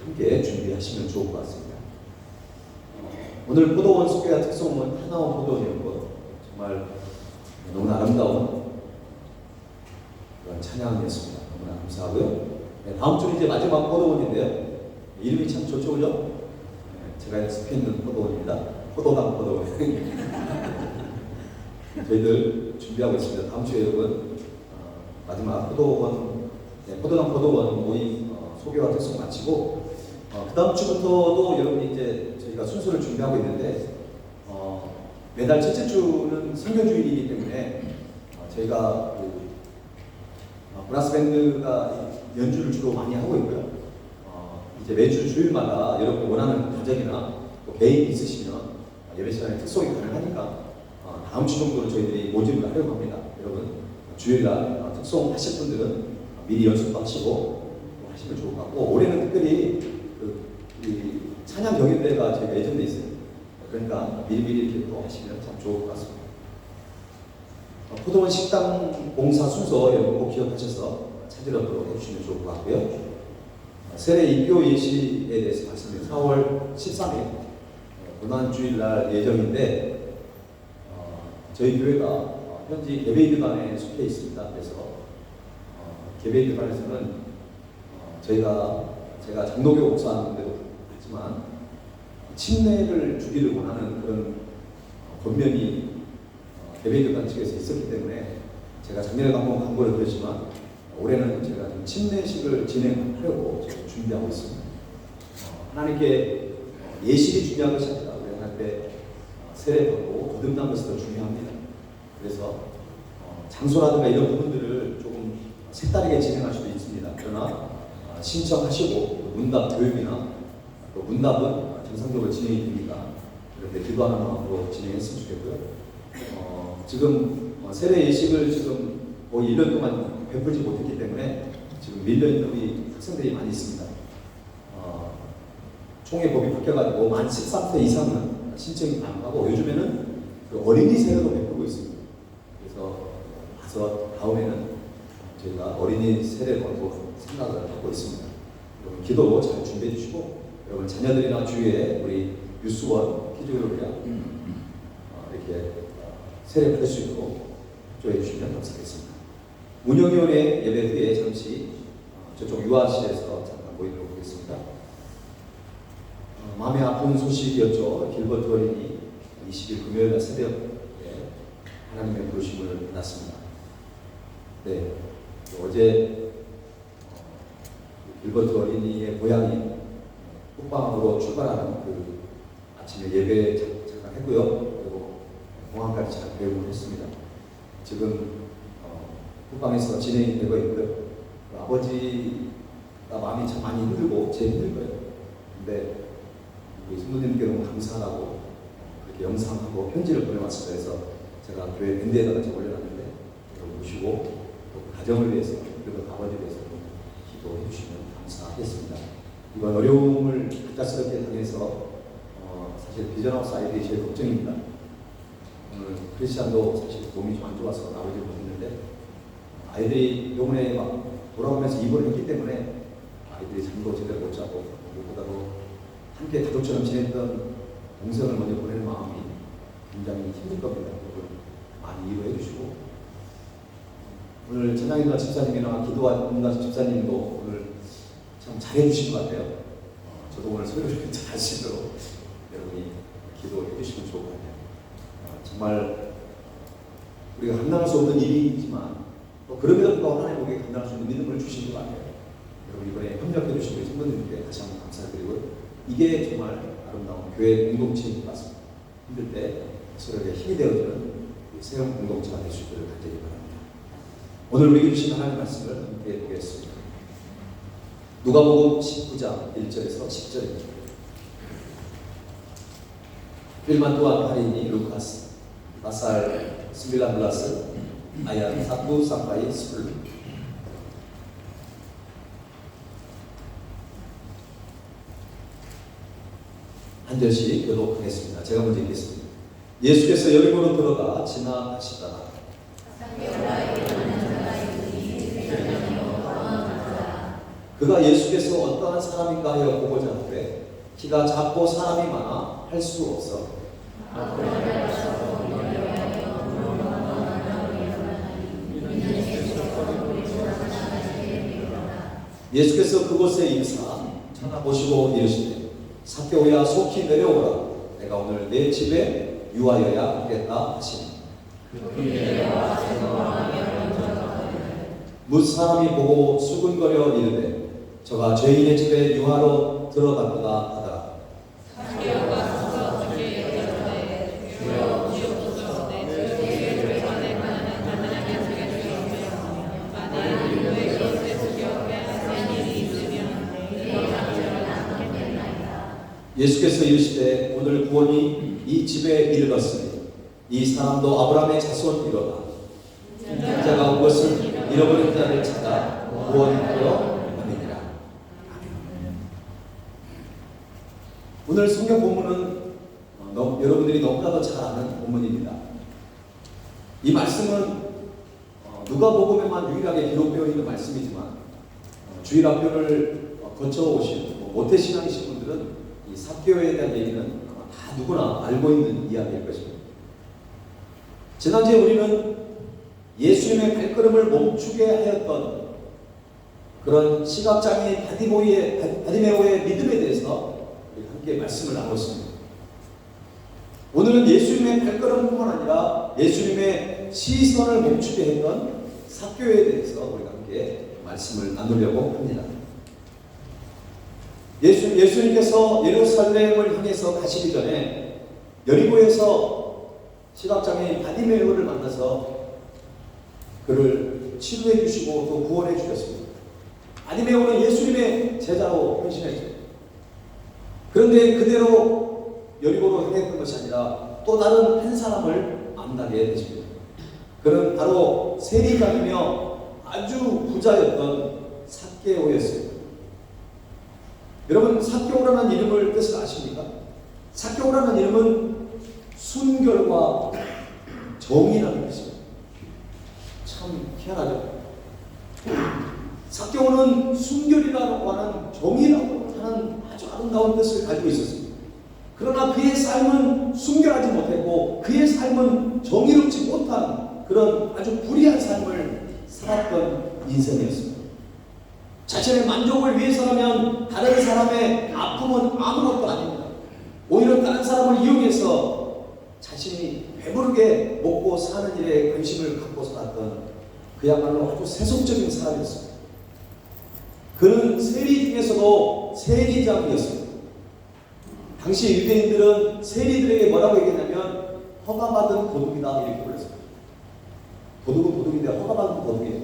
함께 준비하시면 좋을 것 같습니다. 오늘 포도원 소개와 특성은 하나원 포도원이었고 정말 너무나 아름다운 그런 찬양이었습니다. 너무나 감사하고요. 네, 다음 주는 이제 마지막 포도원인데요. 이름이 참 좋죠, 그죠? 네, 제가 속해 있는 포도원입니다. 포도당 포도원. 저희들 준비하고 있습니다. 다음 주에 여러분 마지막 포도원, 포도당 포도원 모임 소개와 특성 마치고 그 다음 주부터도 여러분이 이제 저희가 순서를 준비하고 있는데 매달 첫째 주는 선교주일이기 때문에 저희가 브라스 밴드가 연주를 주로 많이 하고 있고요. 이제 매주 주일마다 여러분 원하는 가정이나 또 개인 있으시면 예배 시간에 특송이 가능하니까 다음 주 정도는 저희들이 모집을 하려고 합니다. 여러분 주일날 특송 하실 분들은 미리 연습도 하시고 하시면 좋을 것 같고 올해는 특별히 이 찬양 경연대회가 저희가 예정돼 있어요. 그러니까 미리미리 이렇게 또 하시면 참 좋을 것 같습니다. 포도원 식당 봉사 순서 여러분 꼭 기억하셔서 찾으도록 해주시면 좋을 것 같고요. 세례 입교 예시에 대해서 말씀드립니다. 4월 13일 고난주일날 예정인데 저희 교회가 현지 개베이드반에 속해 있습니다. 그래서 개베이드반에서는 제가 장로교 목사인데도 하지만 침례를 주기를 원하는 그런 권면이 개베이드반 측에서 있었기 때문에 제가 작년에 한번 광고를 드렸지만 올해는 제가 좀 침례식을 진행하려고 지금 준비하고 있습니다. 하나님께 예식이 중요한 것이 아니라 우리 하나님께 세례받고 거듭난 것이 더 중요합니다. 그래서 장소라든가 이런 부분들을 조금 색다르게 진행할 수도 있습니다. 그러나 신청하시고 문답 교육이나 또 문답은 정상적으로 진행이 됩니다. 그렇게 기도하는 마음으로 진행했으면 좋겠고요. 지금 세례 예식을 지금 거의 1년 동안 베풀지 못했기 때문에 지금 밀려있는 우리 학생들이 많이 있습니다. 총회 법이 바뀌어가지고 만 13세 이상은 신청이 가능하고 요즘에는 그 어린이 세례도 베풀고 있습니다. 그래서 와서 다음에는 저희가 어린이 세례로 생각을 하고 있습니다. 여러분 기도로 잘 준비해 주시고 여러분 자녀들이나 주위에 우리 유수원, 키즈글로리아 이렇게 세례 받을 수 있도록 조해 주시면 감사하겠습니다. 운영위원회 예배 후에 잠시 저쪽 유아실에서 잠깐 모이도록 하겠습니다. 마음이 아픈 소식이었죠. 길버트 어린이 20일 금요일 새벽에 하나님의 부르심을 받았습니다. 네, 어제 길버트 어린이의 고향인 북방으로 출발하는 그 아침에 예배 잠깐 했고요. 그리고 공항까지 잘 배웅을 했습니다. 지금 북방에서 진행이 되고 있고요. 그 아버지가 마음이 참 많이 힘들고 제일 힘들 거예요. 근데 우리 성도님께 너무 감사하다고 그렇게 영상하고 편지를 보내왔습니다. 그래서 제가 교회 밴드에다가 제가 올려놨는데 여러분 보시고 또 그 가정을 위해서 그리고 아버지를 위해서 기도해 주시면 감사하겠습니다. 이번 어려움을 갑작스럽게 당해서 사실 비전하우스 아이들이 제일 걱정입니다. 오늘 크리스찬도 사실 몸이 좀 안 좋아서 나오지 못했는데 아이들이 병원에 막 돌아오면서 입원을 했기 때문에 아이들이 잠도 제대로 못 자고 무엇보다도 함께 가족처럼 지냈던 동생을 먼저 보내는 마음이 굉장히 힘들 겁니다. 여러분 많이 이해해 주시고 오늘 찬양인과 집사님이나 기도하는 집사님도 오늘 참 잘해 주신 것 같아요. 저도 오늘 설교를 잘 할 수 있도록 여러분이 기도해 주시면 좋을 것 같아요. 정말 우리가 감당할 수 없는 일이지만 또 그럼에도 불구하고 하나님 우리에게 감당할 수 있는 믿음을 주신 것 같아요. 여러분 이번에 협력해 주신 우리 성도님께 다시 한번 감사드리고 이게 정말 아름다운 교회 공동체인 것 같습니다. 힘들 때 서로에게 힘이 되어주는 세움 공동체가 될 수 있기를 간절히 바랍니다. 오늘 우리에게 주신 하나님의 말씀을 함께 보겠습니다. 누가복음 19장 1절에서 10절입니다. 필만 또한 할인이 루카스, 마살, 스밀란블라스, 아얀, 사쿠, 사파이, 스불. 한 절씩 교독하겠습니다. 제가 먼저 읽겠습니다. 예수께서 여리고로 들어가 지나가시다가 그가 예수께서 어떠한 사람인가 하여 보고자 하되 키가 작고 사람이 많아 할 수 없어 예수께서 그곳에 인사 찾아보시고 이르시되 삭개오야 속히 내려오라 내가 오늘 내 집에 유하여야 하겠다 하시니 뭇 사람이 보고 수근거려 이르되 저가 죄인의 집에 유하로 들어갔다 하더라. 예수께서 이르시되 오늘 구원이 이 집에 이르렀으니 이 사람도 아브라함의 자손이로다. 자가 온 것은 잃어버린 자를 찾아 구원하려 함이니라. 오늘 성경 본문은 여러분들이 너무나도 잘 아는 본문입니다. 이 말씀은 누가복음에만 유일하게 기록되어 있는 말씀이지만 주일학교를 거쳐오신 모태신앙이신 분들은 이 삭개오에 대한 얘기는 다 누구나 알고 있는 이야기일 것입니다. 지난주에 우리는 예수님의 발걸음을 멈추게 하였던 그런 시각장애인 바디메오의 믿음에 대해서 함께 말씀을 나눴습니다. 오늘은 예수님의 발걸음뿐만 아니라 예수님의 시선을 멈추게 했던 삭개오에 대해서 우리가 함께 말씀을 나누려고 합니다. 예수님께서 예루살렘을 향해서 가시기 전에 여리고에서 시각장애인 바디메오를 만나서 그를 치료해 주시고 또 구원해 주셨습니다. 바디메오는 예수님의 제자로 헌신했죠. 그런데 그대로 여리고로 행했던 것이 아니라 또 다른 한 사람을 만나게 되십니다. 그는 바로 세리장이며 아주 부자였던 삭개오였습니다. 여러분 삭개오라는 이름을 뜻을 아십니까? 삭개오라는 이름은 순결과 정의라는 뜻입니다. 참 희한하죠. 삭개오는 순결이라고 하는 정의라고 하는 아주 아름다운 뜻을 가지고 있었습니다. 그러나 그의 삶은 순결하지 못했고 그의 삶은 정의롭지 못한 그런 아주 불의한 삶을 살았던 인생이었습니다. 자신의 만족을 위해서라면 다른 사람의 아픔은 아무것도 아닙니다. 오히려 다른 사람을 이용해서 자신이 배부르게 먹고 사는 일에 관심을 갖고 살았던 그야말로 아주 세속적인 사람이었습니다. 그는 세리 중에서도 세리장이었습니다. 당시 유대인들은 세리들에게 뭐라고 얘기했냐면 허가받은 도둑이다 이렇게 불렀습니다. 도둑은 도둑인데 허가받은 도둑이에요.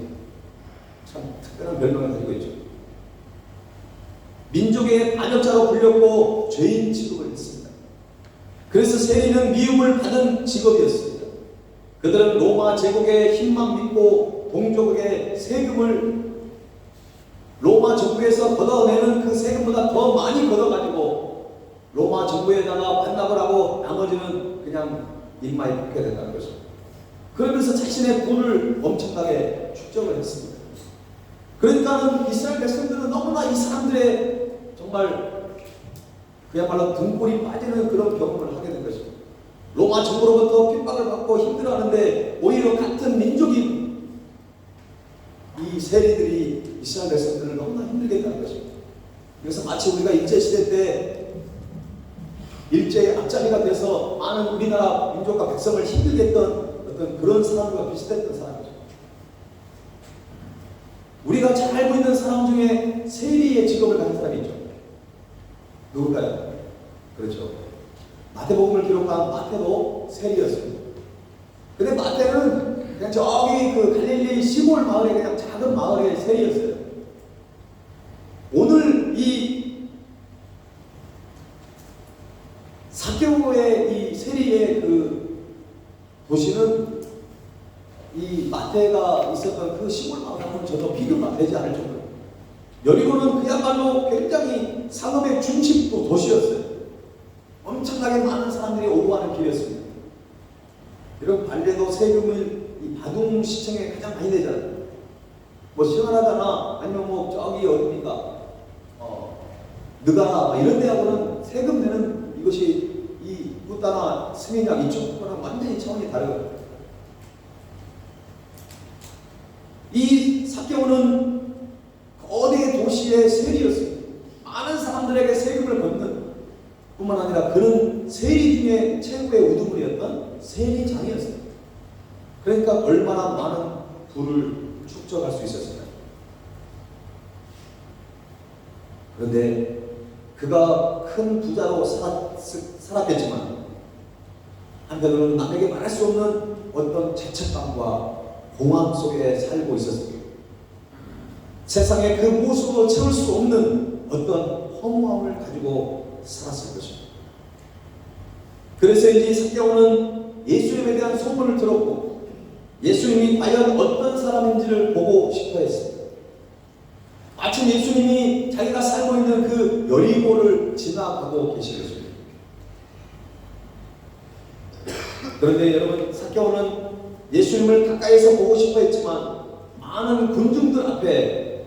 참 특별한 별명을 가지고 있죠. 민족의 반역자로 불렸고 죄인 취급을 했습니다. 그래서 세리는 미움을 받은 직업이었습니다. 그들은 로마 제국의 힘만 믿고 동족의 세금을 로마 정부에서 걷어내는 그 세금보다 더 많이 걷어가지고 로마 정부에다가 반납을 하고 나머지는 그냥 입마에 붙게 된다는 것입니다. 그러면서 자신의 돈을 엄청나게 축적을 했습니다. 그러니까는 이스라엘 백성들은 너무나 이 사람들의 정말 그야말로 등골이 빠지는 그런 경험을 하게 된 것입니다. 로마 정부로부터 핍박을 받고 힘들어하는데 오히려 같은 민족인 이 세리들이 이스라엘 백성들을 너무나 힘들게 했다는 것입니다. 그래서 마치 우리가 일제시대 때 일제의 앞잡이가 돼서 많은 우리나라 민족과 백성을 힘들게 했던 어떤 그런 사람과 비슷했던 사람이죠. 우리가 잘 알고 있는 사람 중에 세리의 직업을 가진 사람이 있죠. 누굴까요? 그렇죠. 마태복음을 기록한 마태도 세리였습니다. 근데 마태는 그냥 저기 그 갈릴리 시골 마을에 그냥 작은 마을의 세리였어요. 오늘 이 사개오의 이 세리의 그 도시는 이 마태가 있었던 그 시골 마을하고는 전혀 비교가 되지 않을 정도로 여리고는 그야말로 굉장히 상업의 중심도 도시였어요. 엄청나게 많은 사람들이 오고 가는 길이었습니다. 이런 관례도 세금을 이 바둥시청에 가장 많이 내잖아요. 뭐 시원하잖아 아니면 뭐 저기 어딥니까 느가나 이런 데하고는 세금 내는 이것이 이 부따나 스미냐 이쪽 거랑 완전히 차원이 다르거든요. 이 삭개오는 거대 도시의 세리였습니다. 많은 사람들에게 세금을 걷는 뿐만 아니라 그는 세리 중에 최고의 우두머리였던 세리장이었습니다. 그러니까 얼마나 많은 부를 축적할 수 있었을까요? 그런데 그가 큰 부자로 살았겠지만 한편으로는 남에게 말할 수 없는 어떤 죄책감과 공황 속에 살고 있었습니다. 세상에 그 무엇으로 채울 수 없는 어떤 허무함을 가지고 살았을 것입니다. 그래서인지 삭개오는 예수님에 대한 소문을 들었고 예수님이 과연 어떤 사람인지를 보고 싶어 했습니다. 마침 예수님이 자기가 살고 있는 그 여리고를 지나가고 계신 것입니다. 그런데 여러분 삭개오는 예수님을 가까이서 보고 싶어 했지만 많은 군중들 앞에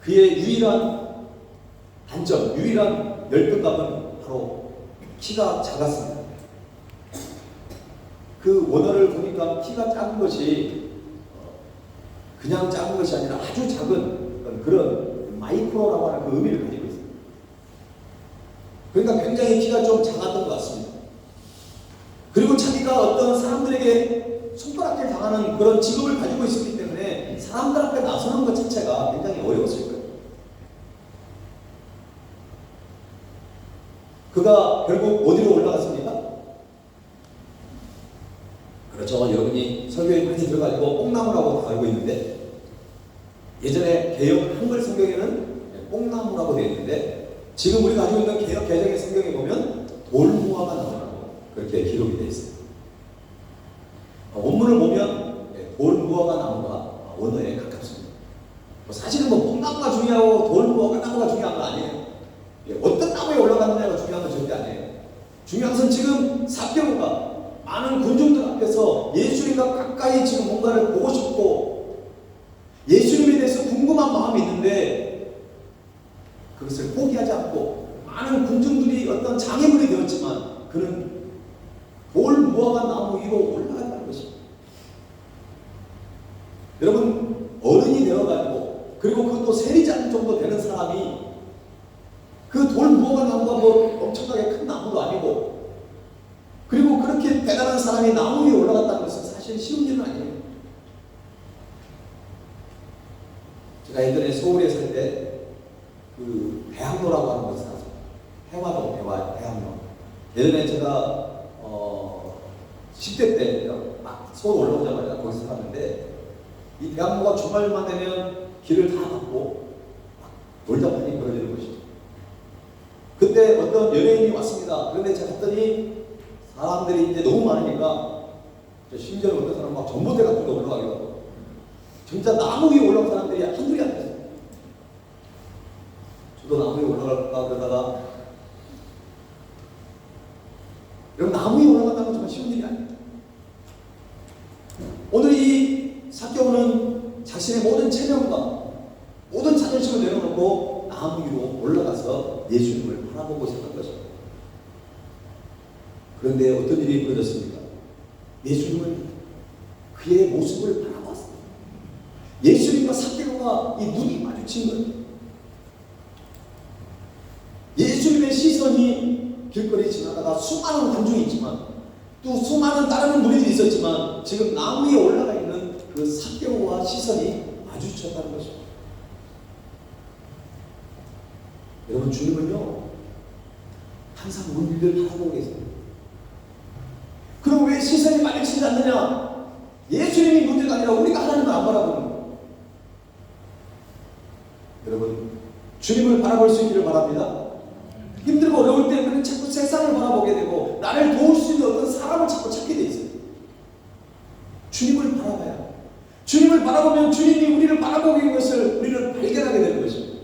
그의 유일한 단점, 유일한 열등감은 바로 키가 작았습니다. 그 원어를 보니까 키가 작은 것이 그냥 작은 것이 아니라 아주 작은 그런 마이크로라고 하는 그 의미를 가지고 있습니다. 그러니까 굉장히 키가 좀 작았던 것 같습니다. 그리고 자기가 어떤 사람들에게 손가락질 당하는 그런 직업을 가지고 있었기 때문에 사람들 앞에 나서는 것 자체가 굉장히 어려웠을 거예요. 그가 결국 어디로 올라갔습니까? 그렇죠. 여러분이 설교에 많이 들어가지고 뽕나무라고 다 알고 있는데 예전에 개역 한글 성경에는 뽕나무라고 되어 있는데 지금 우리가 가지고 있는 개역 개정의 성경에 보면 돌무화가 나오라고 그렇게 기록이 되어 있습니다. 원문을 보면 돌무화가 나무가 원어에 가깝습니다. 사실은 뭐 뽕나무가 중요하고 돌무화가 나무가 중요한 거 아니에요. 어떤 나무에 올라갔느냐가 중요한 건 절대 아니에요. 중요한 것은 지금 삭개오가 많은 군중들 앞에서 예수님과 가까이 지금 뭔가를 보고 싶고 예수님에 대해서 궁금한 마음이 있는데 그것을 포기하지 않고 많은 군중들이 어떤 장애물이 되었지만 그는 돌무화과 나무 위로 올라간다는 것입니다. 여러분 어른이 되어가지고 그리고 그것도 세리장 정도 되는 사람이 그 돌무화과 나무가 뭐 엄청나게 큰 나무도 아니고 그리고 그렇게 대단한 사람이 나무 위에 올라갔다는 것은 사실 쉬운 일은 아니에요. 제가 예전에 서울에 살 때 그 대학로라고 하는 곳에 살았어요. 해화동 대학로. 예전에 제가 10대 때 막 서울 올라오자마자 거기서 살았는데 이 대학로가 주말만 되면 길을 다 막고 놀다 많이 벌어지는 것이죠. 그때 어떤 연예인이 왔습니다. 그런데 제가 갔더니 사람들이 이제 너무 많으니까 심지어는 어떤 사람은 막 전봇대 같은 거 올라가기도 하고 진짜 나무 위에 올라온 사람들이 한둘이 안 됐어요. 저도 나무 위에 올라갈까 그러다가 여러분 나무 위에 올라간다는 건 정말 쉬운 일이 아니에요. 오늘 이 삭개오는 자신의 모든 체면과 모든 자존심을 내려놓고 나무 위로 올라가서 예수님을 바라보고 시작한 것입니다. 그런데 어떤 일이 벌어졌습니까? 예수님은 그의 모습을 바라봤습니다. 예수님과 삭개오가 이 눈이 마주친 거예요. 예수님의 시선이 길거리 지나다가 수많은 관중이 있지만 또 수많은 다른 무리들이 있었지만 지금 나무 위에 올라가 있는 그 삭개오와 시선이 마주쳤다는 것입니다. 여러분, 주님은요 항상 우리를 바라보고 계세요. 그럼 왜 시선이 마주치지 않느냐? 예수님이 문제가 아니라 우리가 하나님을 안 바라보는 거예요. 여러분, 주님을 바라볼 수 있기를 바랍니다. 힘들고 어려울 때 우리는 자꾸 세상을 바라보게 되고 나를 도울 수 있는 어떤 사람을 자꾸 찾게 돼 있어요. 주님을 바라봐야, 주님을 바라보면 주님이 우리를 바라보고 있는 것을 우리는 발견하게 되는 것입니다.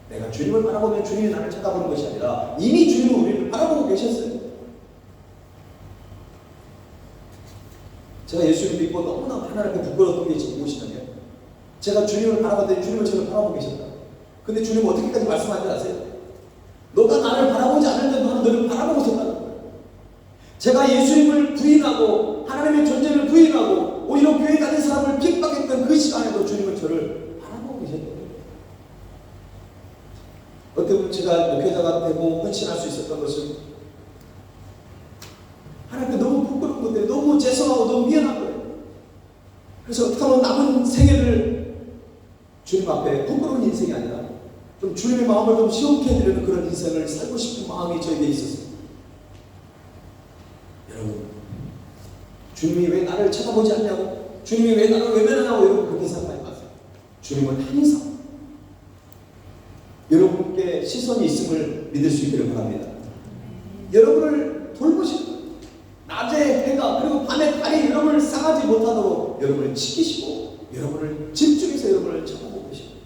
내가 주님을 바라보면 주님이 나를 쳐다보는 것이 아니라 이미 주님은 우리를 바라보고 계셨어요. 제가 예수님 믿고 너무나 하나님 앞에 부끄러웠던 게 지금 무엇이냐면, 제가 주님을 바라봤더니 주님은 저를 바라보고 계셨다. 근데 주님은 어떻게까지 말씀하지 아세요? 너가 나를 바라보지 않으면 나는 너를 바라보고 있었다는 거예요. 제가 예수님을 부인하고 하나님의 존재를 부인하고 오히려 교회 다닌 사람을 핍박했던 그 시간에도 주님은 저를 바라보고 계셨던 거예요. 어떻게 보면 제가 목회자가 되고 헌신할 수 있었던 것은 하나님께 너무 부끄러운 건데 너무 죄송하고 너무 미안한 거예요. 그래서 어떻게 하면 남은 생애를 주님 앞에 부끄러운 인생이 아니라 좀 주님의 마음을 좀 시원케 해드리는 그런 인생을 살고 싶은 마음이 저에게 있었습니다. 여러분, 주님이 왜 나를 쳐다보지 않냐고, 주님이 왜 나를 외면하냐고 여러분 그렇게 생각하지 마세요. 주님은 항상 여러분께 시선이 있음을 믿을 수 있기를 바랍니다. 여러분을 돌보시는 거예요. 낮에 해가 그리고 밤에 달이 여러분을 상하지 못하도록 여러분을 지키시고 여러분을 집중해서 여러분을 쳐다보고 계십니다.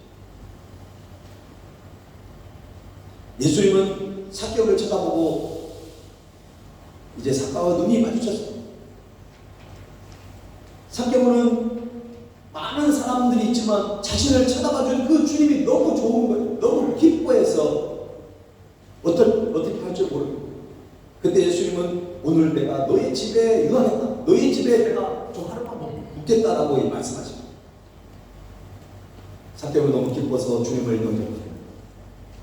예수님은 삭개오를 쳐다보고 이제 삭개오와 눈이 마주쳤어요. 삭개오는 많은 사람들이 있지만 자신을 쳐다봐준 그 주님이 너무 좋은 거예요. 너무 기뻐해서 어떻게 할 줄 모르고, 그때 예수님은 오늘 내가 너의 집에 유하겠다, 너의 집에 내가 좀 하룻밤 묵겠다라고 말씀하십니다. 삭개오는 너무 기뻐서 주님을 영접합니다.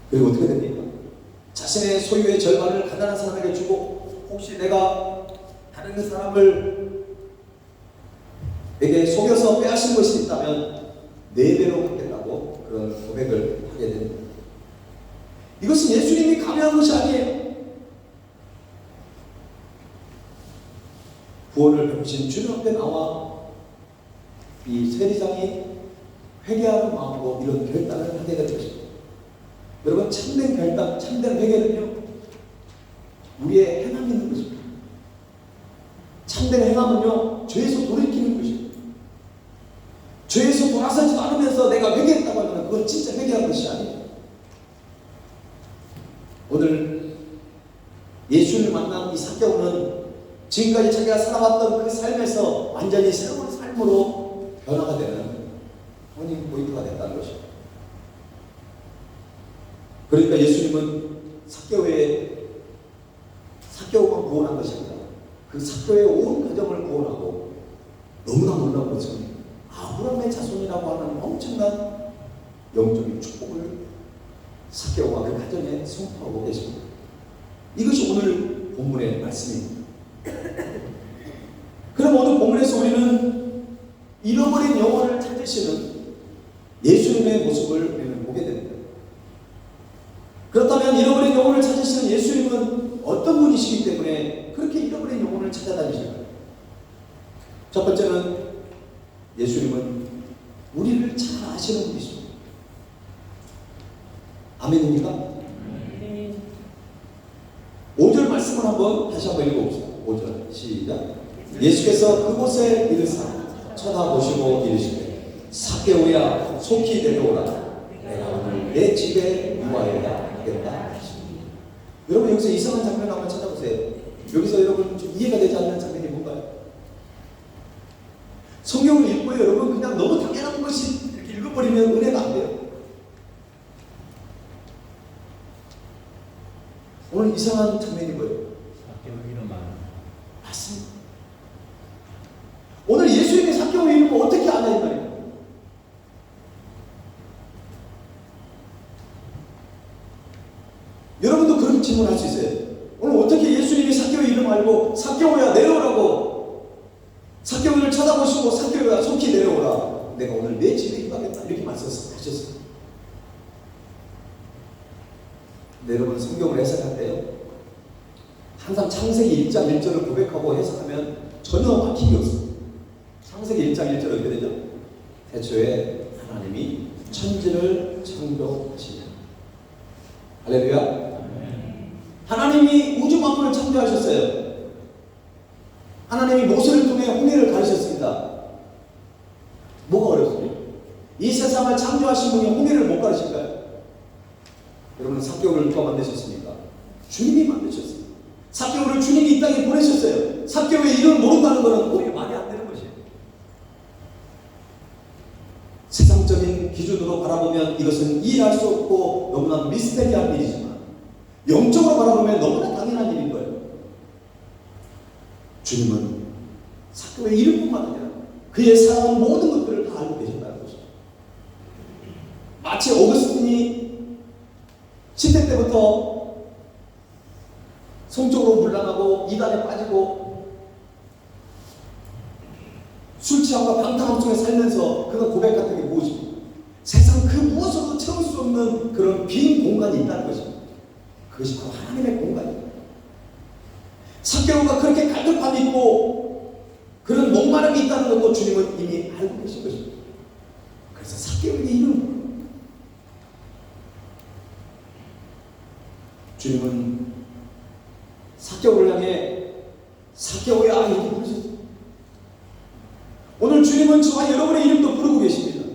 그리고 어떻게 됩니까? 자신의 소유의 절반을 가난한 사람에게 주고, 혹시 내가 다른 사람을 에게 속여서 빼앗은 것이 있다면 4배로 갚겠다고 그런 고백을 하게 됩니다. 이것은 예수님이 강요한 것이 아니에요. 구원을 베푸신 주님 앞에 나와 이 세리장이 회개하는 마음으로 이런 결단을 하게 될 것입니다. 여러분, 참된 결단, 참된 회개는요 우리의 행함이 있는 것입니다. 참된 행함은요 죄에서 돌이키는 것입니다. 죄에서 돌아서지 않으면서 내가 회개했다고 하면 그건 진짜 회개한 것이 아니에요. 오늘 예수를 만난 이 삭개오는 지금까지 자기가 살아왔던 그 삶에서 완전히 새로운 삶으로 변화가 되는 터닝 포인트가 됐다는 것입니다. 그러니까 예수님은 삭개오만 구원한 것이 아니라 그 삭개오의 온 가정을 구원하고, 너무나 놀라운 것은 아브라함의 자손이라고 하는 엄청난 영적인 축복을 삭개오와 그 가정에 선포하고 계십니다. 이것이 오늘 본문의 말씀입니다. 그럼 오늘 본문에서 우리는 잃어버린 영혼을 찾으시는 예수님의 모습을 우리는 보게 됩니다. 그렇다면 잃어버린 영혼을 찾으시는 예수님은 어떤 분이시기 때문에 그렇게 잃어버린 영혼을 찾아다니실까요? 첫 번째는 예수님은 우리를 잘 아시는 분이십니다. 아멘입니까? 5절 말씀을 다시 한번 읽어봅시다. 5절 시작. 예수께서 그곳에 이르사 쳐다보시고 이르시되 삭개오야 속히 내려오라, 내가 오늘 내 집에 유하여야 하겠다. 여러분, 여기서 이상한 장면 한번 찾아보세요. 여기서 여러분 좀 이해가 되지 않는 장면이 뭔가요? 성경을 읽고 여러분 그냥 너무 당연한 것이 이렇게 읽어버리면 은혜가 안 돼요. 오늘 이상한 장면이 뭐예요? 맞습니다. 오늘 예수님이 삭개오 이름을 어떻게 아냐 이 말이에요. 여러분도 그런 질문을 할 수 있어요. 오늘 어떻게 예수님이 삭개오 이름 알고 삭개오야 속히 내려오라. 내가 오늘 내 집에 임하겠다. 이렇게 말씀하셨어요. 근데 여러분 성경을 해석할 때요, 항상 창세기 1장 1절을 고백하고 해석하면 전혀 막히기 없습니다. 창세기 1장 1절 어떻게 되죠? 태초에 하나님이 천지를 창조하시냐. 할렐루야. 하나님이 우주 만물을 창조하셨어요. 하나님이 모세를 통해 홍해를 가르쳤습니다. 뭐가 어렵습니까? 이 세상을 창조하신 분이 홍해를 못 가르칠까요? 여러분은 삭개오를 누가 만드셨습니까? 주님이 만드셨습니다. 삭개오를 주님이 이 땅에 보내셨어요. 삭개오의 이름을 모른다는 것은 우리가 말이 안 되는 것이에요. 세상적인 기준으로 바라보면 이것은 이해할 수 없고 너무나 미스테리한 일이지만, 영적으로 바라보면 너무나 당연한 일인 거예요. 주님은 삭개오의 이름뿐만 아니라 그의 살아온 모든 것들을 다 알고 계신다는 것이죠. 마치 오거스틴이 10대 때부터 성적으로 물러나고 이단에 빠지고 술 취함과 방탕함 속에 살면서 그가 고백했던 게 무엇입니까? 세상 그 무엇으로도 채울 수 없는 그런 빈 공간이 있다는 것입니다. 그것이 바로 하나님의 공간입니다. 삭개오가 그렇게 갈급함이 있고 그런 목마름이 있다는 것도 주님은 이미 알고 계신 것입니다. 그래서 삭개오의 이름은, 주님은 삭개오를 향해 삭개오야 이렇게 부르셨어요. 오늘 주님은 저와 여러분의 이름도 부르고 계십니다.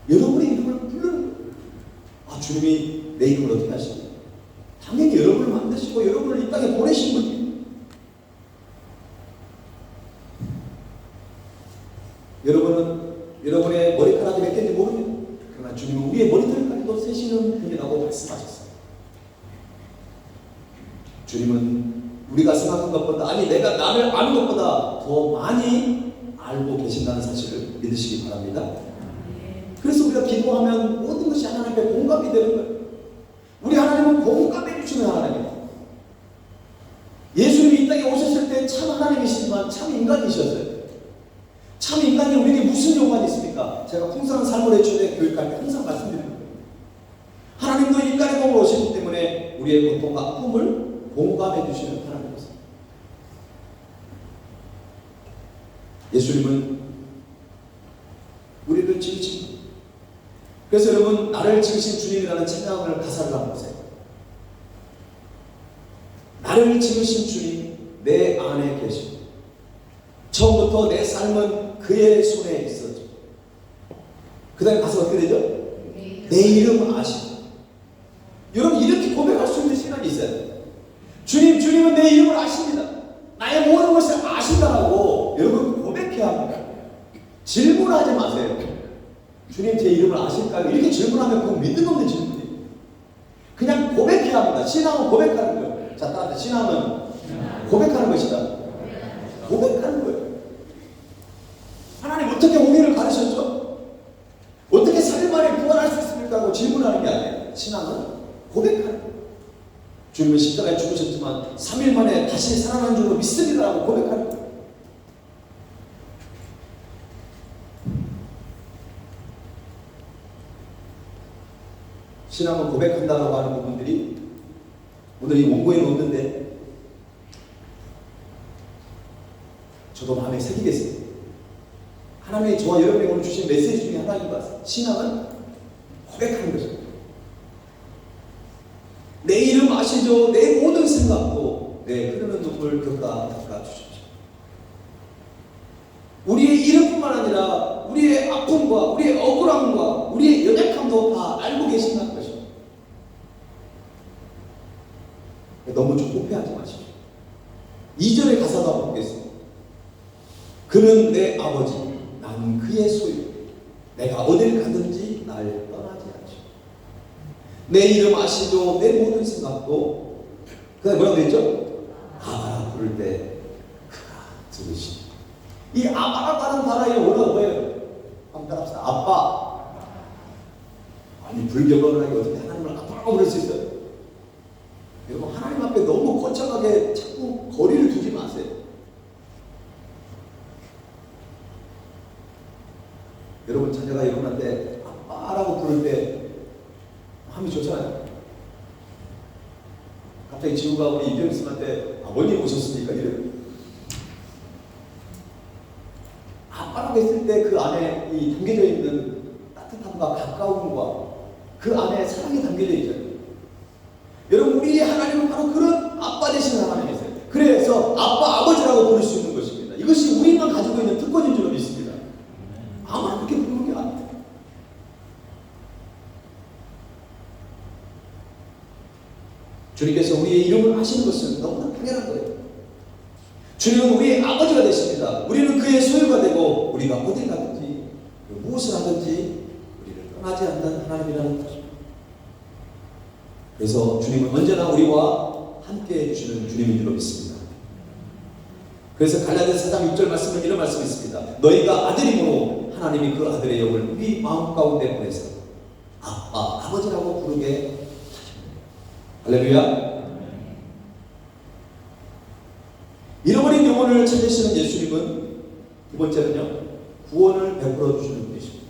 여러분의 이름을 부르는 거예요. 아, 주님이 내 이름을 어떻게 하시냐? 당연히 여러분을 만드시고 여러분을 이 땅에 보내신 분이에요. 여러분은 여러분의 머리카락이 몇 개인지 모릅니다. 그러나 주님은 우리의 머리털까지도 세시는 분이라고 말씀하셨어요. 주님은 우리가 생각한 것보다, 아니 내가 나를 아는 것보다 더 많이 알고 계신다는 사실을 믿으시기 바랍니다. 그래서 우리가 기도하면 모든 것이 하나님 앞에 공감이 되는 거예요. 우리 하나님은 공감해 주시는 하나님입니다. 예수님이 이 땅에 오셨을 때 참 하나님이시지만 참 인간이셨어요. 참 인간이 우리에게 무슨 요구가 있습니까? 제가 풍성한 삶을 해주는 교육할 때 항상 말씀드리는 거예요. 하나님도 인간의 몸으로 오셨기 때문에 우리의 고통과 아픔을 공감해 주시는 하나님이십니다. 예수님은 우리를 지으신 분. 그래서 여러분, 나를 지으신 주님이라는 찬양을 가사를 한번 보세요. 나를 지으신 주님 내 안에 계시고 처음부터 내 삶은 그의 손에 있었죠. 그 다음에 가서 어떻게 되죠? 내 이름 아시고. 여러분, 이렇게 고백할 수 있는 시간이 있어요. 주님은 내 이름을 아십니다. 나의 모든 것을 아신다라고 여러분 고백해야 합니다. 질문하지 마세요. 주님 제 이름을 아실까요? 이렇게 질문하면 그건 믿음 없는 질문이에요. 그냥 고백해야 합니다. 신앙은 고백하는 거예요. 자, 따라서 신앙은 고백하는 것이다. 고백하는 거예요. 하나님 어떻게 홍해를 가르쳤죠? 어떻게 3일 만에 구원할 수 있습니까? 하고 질문하는 게 아니에요. 신앙은 고백하는 거예요. 주님은 십자가에 죽으셨지만 3일 만에 다시 살아난 줄로 믿습니다라고 고백하는 거예요. 신앙을 고백한다고 하는 부분들이 오늘 이 원고에는 없는데 저도 마음에 새기겠습니다. 하나님이 저와 여러분에게 오늘 주신 메시지 중에 하나인 것 같습니다. 신앙은 고백하는 것입니다. 내 이름 아시죠? 내 모든 생각도 내 흐르는 눈물 닦아 주십시오. 우리의 이름뿐만 아니라 우리의 아픔과 우리의 억울함과 우리의 연약함도 다 알고 계신다는 것입니다. 너무 조급해하지 마십시오. 2절의 가사도 한번 보겠습니다. 그는 내 아버지, 난 그의 소유. 내가 어딜 가든지 날 떠나지 않죠. 내 이름 아시죠? 내 모든 생각도. 그 다음에 뭐라고 되어있죠? 아바라 부를 때 그가 들으시니. 이 아바라라는 단어의 원어가 뭐예요? 한번 따라합시다. 아빠. 아니, 불교가 하기 어떻게 하나님을 아빠라고 부를 수 있어요? 여러분, 하나님 앞에 너무 거창하게 자꾸 거리를 두지 마세요. 여러분 자녀가 여러분한테 아빠라고 부를 때 마음이 좋잖아요. 갑자기 지우가 우리 이병수한테 아버님 오셨습니까? 이래요. 아빠라고 했을 때 그 안에 이 담겨져 있는 따뜻함과 가까움과 그 안에 사랑이 담겨져 있잖아요. 여러분 우리 하나님은 바로 그런 아빠 되시는 하나님이세요. 그래서 아빠, 아버지라고 부를 수 있는 것입니다. 이것이 우리만 가지고 있는 특권인 줄 믿습니다. 아무나 그렇게 부르는 게 아니에요. 주님께서 우리의 이름을 아시는 것은 너무나 당연한 거예요. 주님은 우리의 아버지가 되십니다. 우리는 그의 소유가 되고 우리가 어딜 가든지 무엇을 하든지 우리를 떠나지 않는 하나님이라는 것입니다. 그래서 주님은 언제나 우리와 함께 해주시는 주님인 줄로 믿습니다. 그래서 갈라디아서 4장 6절 말씀은 이런 말씀이 있습니다. 너희가 아들이므로 하나님이 그 아들의 영을 우리 마음 가운데 보내서 아빠, 아버지라고 부르게 하십니다. 할렐루야. 잃어버린 영혼을 찾으시는 예수님은 두 번째는요, 구원을 베풀어 주시는 분이십니다.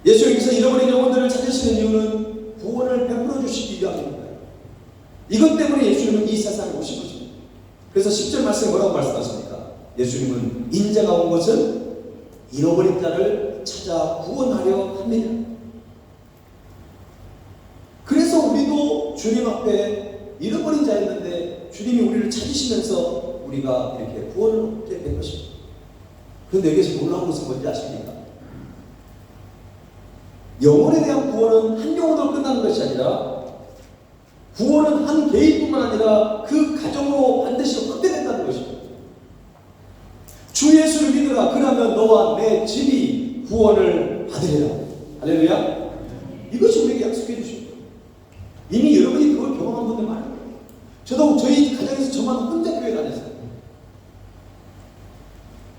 예수님께서 잃어버린 영혼들을 찾으시는 이유는 구원을 베풀어 주시기 위함입니다. 이것 때문에 예수님은 이 세상에 오신 것입니다. 그래서 10절 말씀에 뭐라고 말씀하십니까? 예수님은 인자가 온 것은 잃어버린 자를 찾아 구원하려 합니다. 그래서 우리도 주님 앞에 잃어버린 자였는데 주님이 우리를 찾으시면서 우리가 이렇게 구원을 얻게 된 것입니다. 그런데 여기서 놀라운 것은 뭔지 아십니까? 영혼에 대한 구원은 한 영혼으로 끝나는 것이 아니라 구원은 한 개인뿐만 아니라 그 가정으로 반드시 확대된다는 것입니다. 주 예수를 믿으라. 그러면 너와 내 집이 구원을 받으리라. 할렐루야. 이것이 우리에게 약속해 주십니다. 이미 여러분이 그걸 경험한 분들 많아요. 저도 저희 가정에서 저만 혼자 교회 다녔어요.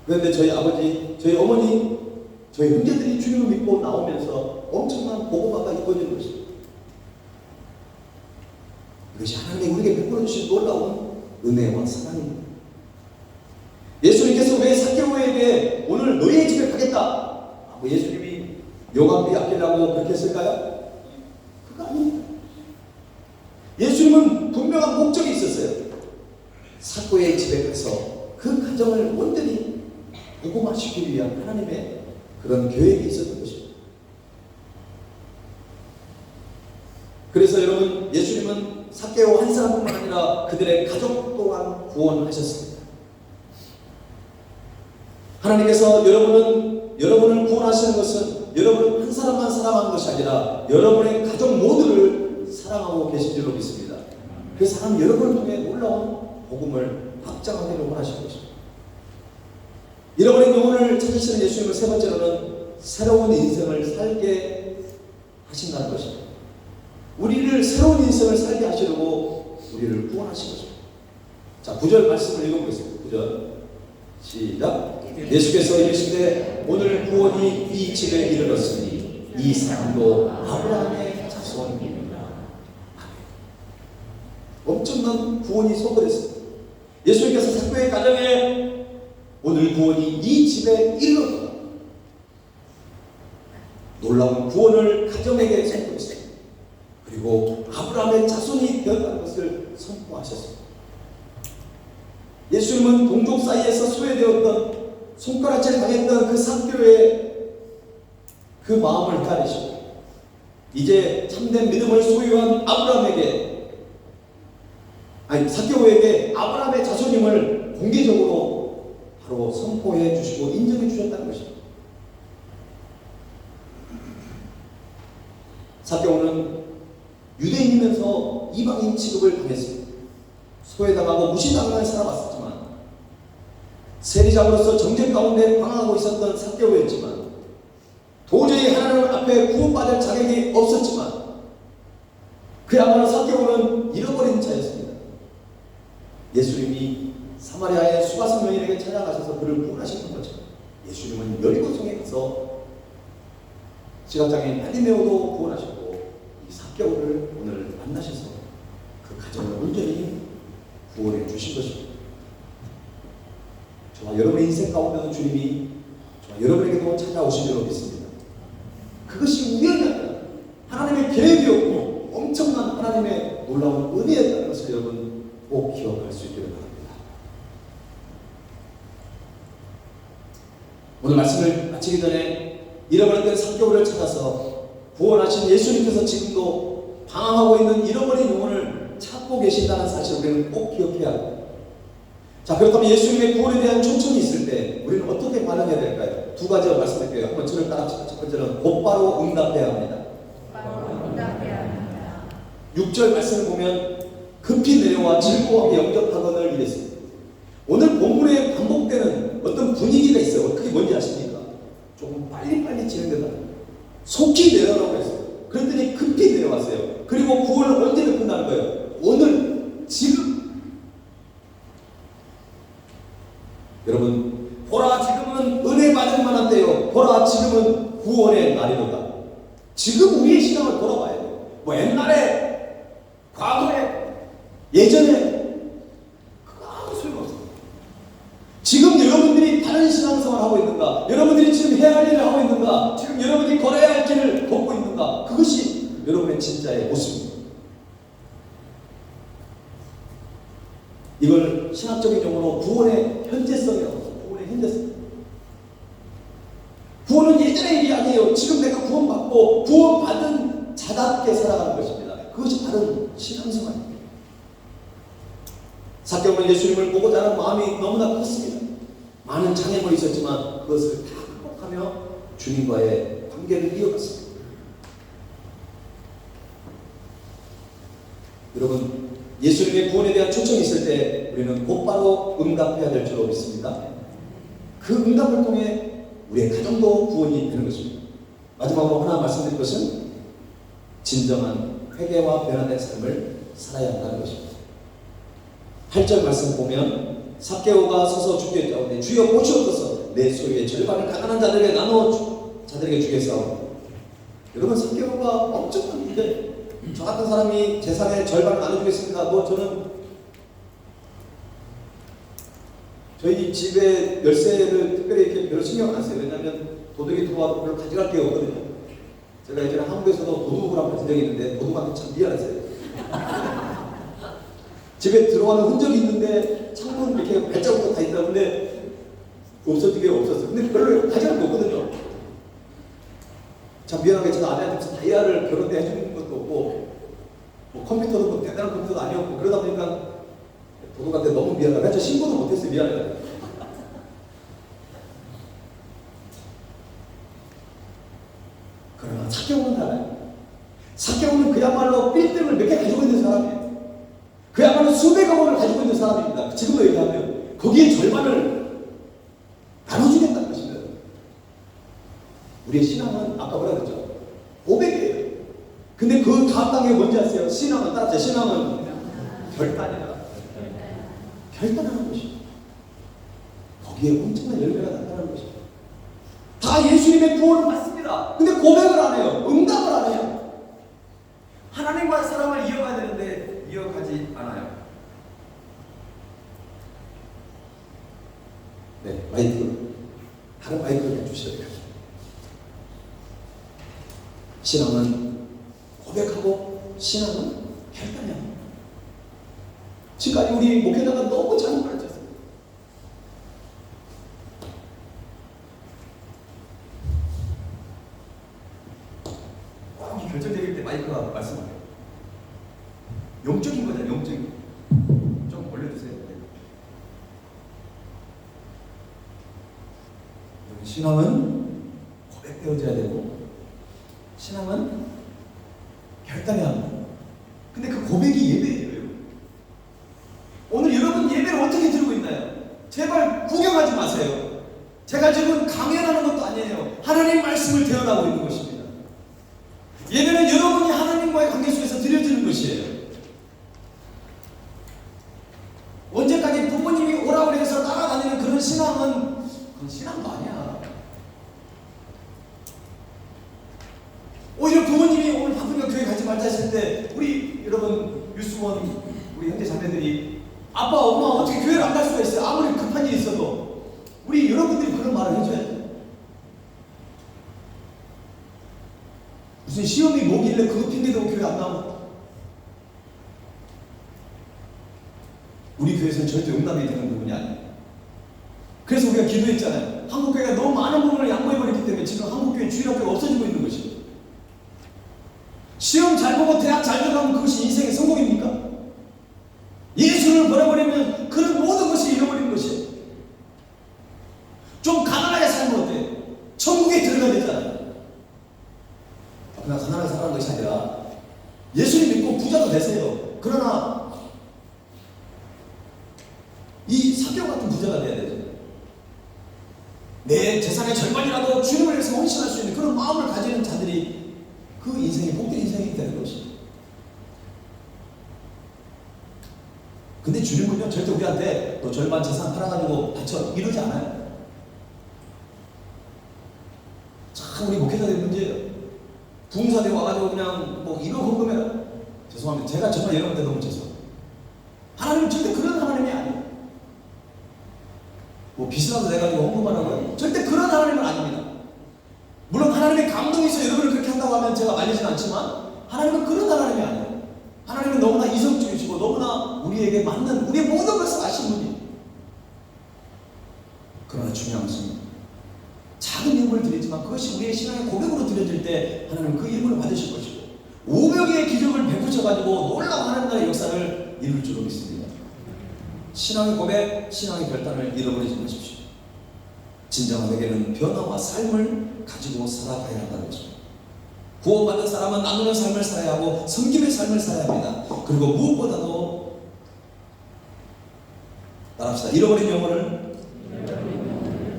그런데 저희 아버지, 저희 어머니, 저희 형제들이 주님을 믿고 나오면서 엄청난 복음화가 이루어지는 것입니다. 이것이 하나님이 우리에게 베풀어 주신 놀라운 은혜와 사랑입니다. 예수님께서 왜 삭개오에게 오늘 너희의 집에 가겠다 하고 예수님이 용암비 아끼려고 그렇게 했을까요? 그거 아닙니다. 예수님은 분명한 목적이 있었어요. 삭개오의 집에 가서 그 가정을 온전히 복음화시키기 위한 하나님의 그런 계획이 있었던 것입니다. 그래서 여러분, 예수님은 삭개오 한 사람뿐만 아니라 그들의 가족 또한 구원하셨습니다. 하나님께서 여러분을 구원하시는 것은 여러분 한 사람만 사랑하는 것이 아니라 여러분의 가족 모두를 사랑하고 계신 줄로 믿습니다. 그래서 하나님 여러분을 통해 놀라운 복음을 확장하기를 원하시는 것입니다. 잃어버린 영혼을 찾으시는 예수님은 세 번째로는 새로운 인생을 살게 하신다는 것입니다. 우리를 새로운 인생을 살게 하시려고 우리를 구원하신 것입니다. 자, 9절 말씀을 읽어보겠습니다. 9절 시작. 예수께서 이르시되 오늘 구원이 이 집에 이르렀으니 이 사람도 아브라함의 자손입니다. 엄청난 구원이 선포됐습니다. 예수님께서 삭개오의 가정에 오늘 구원이 이 집에 이르렀다. 놀라운 구원을 가정에게 선포했습니다. 그리고 아브라함의 자손이 되었다는 것을 선포하셨습니다. 예수님은 동족 사이에서 소외되었던 손가락질 당했던 그 삭개오의 그 마음을 헤아리시고 이제 참된 믿음을 소유한 삭개오에게 아브라함의 자손임을 공개적으로 바로 선포해 주시고 인정해 주셨다는 것입니다. 삭개오는 유대인이면서 이방인 취급을 당했습니다. 소외당하고 무시당하며 살아왔었지만 세리장으로서 정죄 가운데 방황하고 있었던 삭개오였지만 도저히 하나님 앞에 구원받을 자격이 없었지만 그야말로 삭개오는 잃어버린 자였습니다. 예수님이 사마리아의 수가성 여인에게 찾아가셔서 그를 구원하신 것처럼 예수님은 여리고성에 가서 시각장애인 바디메오도 구원하셨고 이 삭개오를 오늘 만나셔서 그 가정을 온전히 구원해 주신 것입니다. 저와 여러분의 인생 가운데는 주님이 저와 여러분에게 우리에게도 찾아오신 줄 믿습니다. 그것이 우연이 아니라 하나님의 계획이었고 엄청난 하나님의 놀라운 은혜였다는 것을 여러분 꼭 기억할 수 있기를 바랍니다. 오늘 말씀을 마치기 전에 잃어버렸던 삼개월을 찾아서 구원하신 예수님께서 지금도 방황하고 있는 잃어버린 영혼을 찾고 계신다는 사실을 우리는 꼭 기억해야 합니다. 자, 그렇다면 예수님의 구원에 대한 초청이 있을 때 우리는 어떻게 반응해야 될까요? 두 가지를 말씀드릴게요. 한번 저를 따라합시다. 첫 번째는 곧바로 응답해야 합니다. 6절 말씀을 보면 급히 내려와 즐거워하게 영접하거늘 이랬습니다. 오늘 본문에 반복되는 어떤 분위기가 있어요. 그게 뭔지 아십니까? 조금 빨리빨리 진행된다. 속히 내려라고 했어요. 그랬더니 급히 내려왔어요. 그리고 구원을 언제 베푼다는 거예요? 오늘, 지금. 여러분, 보라 지금은 은혜 받을 만한 때요. 보라 지금은 구원의 날이로다. 지금 우리의 신앙을 돌아봐야 돼요. 뭐 옛날에, 과거에, 예전에 그거 아무 소용없어요. 지금 여러분들이 다른 신앙생활을 하고 있는가? 여러분들이 지금 해야 할 일을 하고 있는가? 지금 여러분이 걸어야 할 길을 걷고 있는가? 그것이 여러분의 진짜의 모습입니다. 이걸 신학적인 용어로 구원의 현재성이라고 합니다. 구원의 현재성. 구원은 예전의 일이 아니에요. 지금 내가 구원받고 구원받은 자답게 살아가는 것입니다. 그것이 바른 신앙생활입니다. 삭개오는 예수님을 보고자 하는 마음이 너무나 컸습니다. 많은 장애물이 있었지만 그것을 다 극복하며 주님과의 관계를 이어갔습니다. 여러분, 예수님의 구원에 대한 초청이 있을 때 우리는 곧바로 응답해야 될 줄로 믿습니다. 그 응답을 통해 우리의 가정도 구원이 되는 것입니다. 마지막으로 하나 말씀드릴 것은 진정한 회개와 변화된 삶을 살아야 한다는 것입니다. 8절 말씀 보면 삭개오가 서서 주께 짜오되 주여 보시옵소서 내 소유의 절반을 가난한 자들에게 나누어 자들에게 주겠사오니. 여러분, 삭개오가 엄청난 문제. 저 같은 사람이 재산의 절반을 나눠주겠습니다. 뭐 저는 저희 집에 열쇠를 특별히 이렇게 별로 신경 안 써요. 왜냐하면 도둑이 들어와도 별로 가져갈 게 없거든요. 제가 예전에 한국에서도 도둑을 한번 가진 적이 있는데 도둑한테 참 미안했어요. 집에 들어가는 흔적이 있는데 창문 이렇게 발자국도 다 있다고. 근데 없어지게 없었어요. 근데 별로 가져갈 게 없거든요. 참 미안하게 제가 아내한테 무슨 다이아를 결혼 때 해주는 것도 없고 뭐 컴퓨터도 뭐 대단한 컴퓨터도 아니었고 그러다 보니까 도둑한테 너무 미안하다. 저 신고도 못했어요. 미안해요. 그러나 삭개오는 달라요. 삭개오는 그야말로 빌딩을 몇 개 가지고 있는 사람이에요. 그야말로 수백억 원을 가지고 있는 사람입니다. 지금으로 얘기하면 거기에 절반을 나눠주겠다는 것입니다. 우리의 신앙은 아까 뭐라 그랬죠? 고백이에요. 근데 그 다음 단계가 뭔지 아세요? 신앙은 따라서 신앙은 결단이다. 결단하는 것입니다. 거기에 엄청난 열매가 나타나는 것입니다. 다 예수님의 구원을 받습니다. 근데 고백을 안 해요. 응답을 안 해요. 하나님과의 사랑을 이어가야 되는데 이어가지 않아요. 네, 마이크 다른 마이크를 해주셔야 돼요. 신앙은 고백하고 신앙은 결단해야 합니다. 지금까지 우리 목회자가 너무 잘못 가르쳤어요. 꼭 결정적일 때 마이크가 말씀하세요. 영적인 거잖아요. 영적인 거. 좀 올려주세요. 신앙은 고백되어져야 되고 신앙은 결단해야 합니다. 근데 그 고백이 예배예요. 오늘 여러분 예배를 어떻게 드리고 있나요? 제발 구경하지 마세요. 제가 지금 강연하는 것도 아니에요. 하나님 말씀을 대언하고 있는 것입니다. 예배는 여러분이 하나님과의 관계 속에서 드려지는 것이에요. 언제까지 부모님이 오라고 해서 따라다니는 그런 신앙은 그건 신앙도 아니야. 오히려 부모님이 오늘 바쁘니까 교회 가지 말자 했을 때 우리 여러분 유수원 우리 형제 자매들이 아빠 엄마 어떻게 교회를 안 갈 수가 있어요. 아무리 급한 일이 있어도 우리 여러분들이 그런 말을 해줘야 돼요. 무슨 시험이 뭐길래 그거 핑계대고 교회 안 나오나? 우리 교회에서는 절대 용납이 되는 부분이 아니에요. 그래서 우리가 기도했잖아요. 한국교회가 너무 많은 부분을 양보해버렸기 때문에 지금 한국교회 주일학교가 없어지고 있는 것이에요. 시험 잘 보고 대학 잘 들어가면 그것이 인생의 성공입니까? 예수를 버려버리면 그런 모든 것이 잃어버리는 것이에요. 좀 가난하게 살면 어때요? 천국에 들어가야 되잖아요. 그냥 가난하게 살아가는 것이 아니라 예수님 믿고 부자도 되세요. 그러나 이 사교 같은 부자가 돼야 되죠. 내 재산의 절반이라도 주님을 위해서 헌신할 수 있는 그런 마음을 가지는 자들이 그 인생이 복된 인생이 되는 것이죠. 근데 주님은요 절대 우리한테 너 절반 재산 팔아가지고 바쳐 이러지 않아요. 참 우리 목회자들의 문제예요. 부흥사들이 와가지고 그냥 뭐 이거 헌금해라. 죄송합니다. 제가 정말 여러분한테 너무 죄송합니다. 하나님은 절대 그런 하나님이 아니에요. 뭐 빚이라도 내가지고 헌금하라고요? 절대 그런 하나님은 아닙니다. 물론 하나님의 감동이 있어 여러분을 그렇게 한다고 하면 제가 말리진 않지만 하나님은 그런 하나님이 아니에요. 하나님은 너무나 이성적이시고 너무나 우리에게 맞는 우리의 모든 것을 아신 분이에요. 그러나 중요한 것은 작은 예물을 드리지만 그것이 우리의 신앙의 고백으로 드려질 때 하나님은 그 예물을 받으실 것이고 500의 기적을 베푸셔가지고 놀라운 하나님 나라의 역사를 이룰 줄로 믿습니다. 신앙의 고백, 신앙의 결단을 잃어버리지 마십시오. 진정한 회개는 변화와 삶을 가지고 살아가야 한다는 것입니다. 구원받은 사람은 나누는 삶을 살아야 하고 섬김의 삶을 살아야 합니다. 그리고 무엇보다도 따라합시다. 잃어버린 영혼을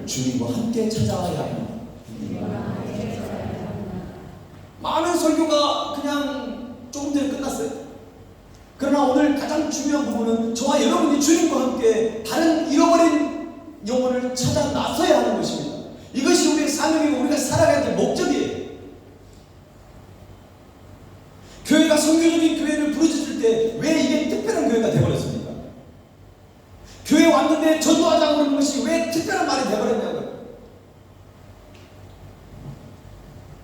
주님과 함께 찾아와야 합니다. 많은 설교가 그냥 조금 전에 끝났어요. 그러나 오늘 가장 중요한 부분은 저와 여러분이 주님과 함께 다른 잃어버린 영혼을 찾아 나서야 하는 것입니다. 이것이 우리의 사명이고 우리가 살아가야 될 목적이에요. 교회가 선교적인 교회를 부르짖을 때 왜 이게 특별한 교회가 되어버렸습니까? 교회 왔는데 전도하자고 그러는 것이 왜 특별한 말이 되어버렸냐고요.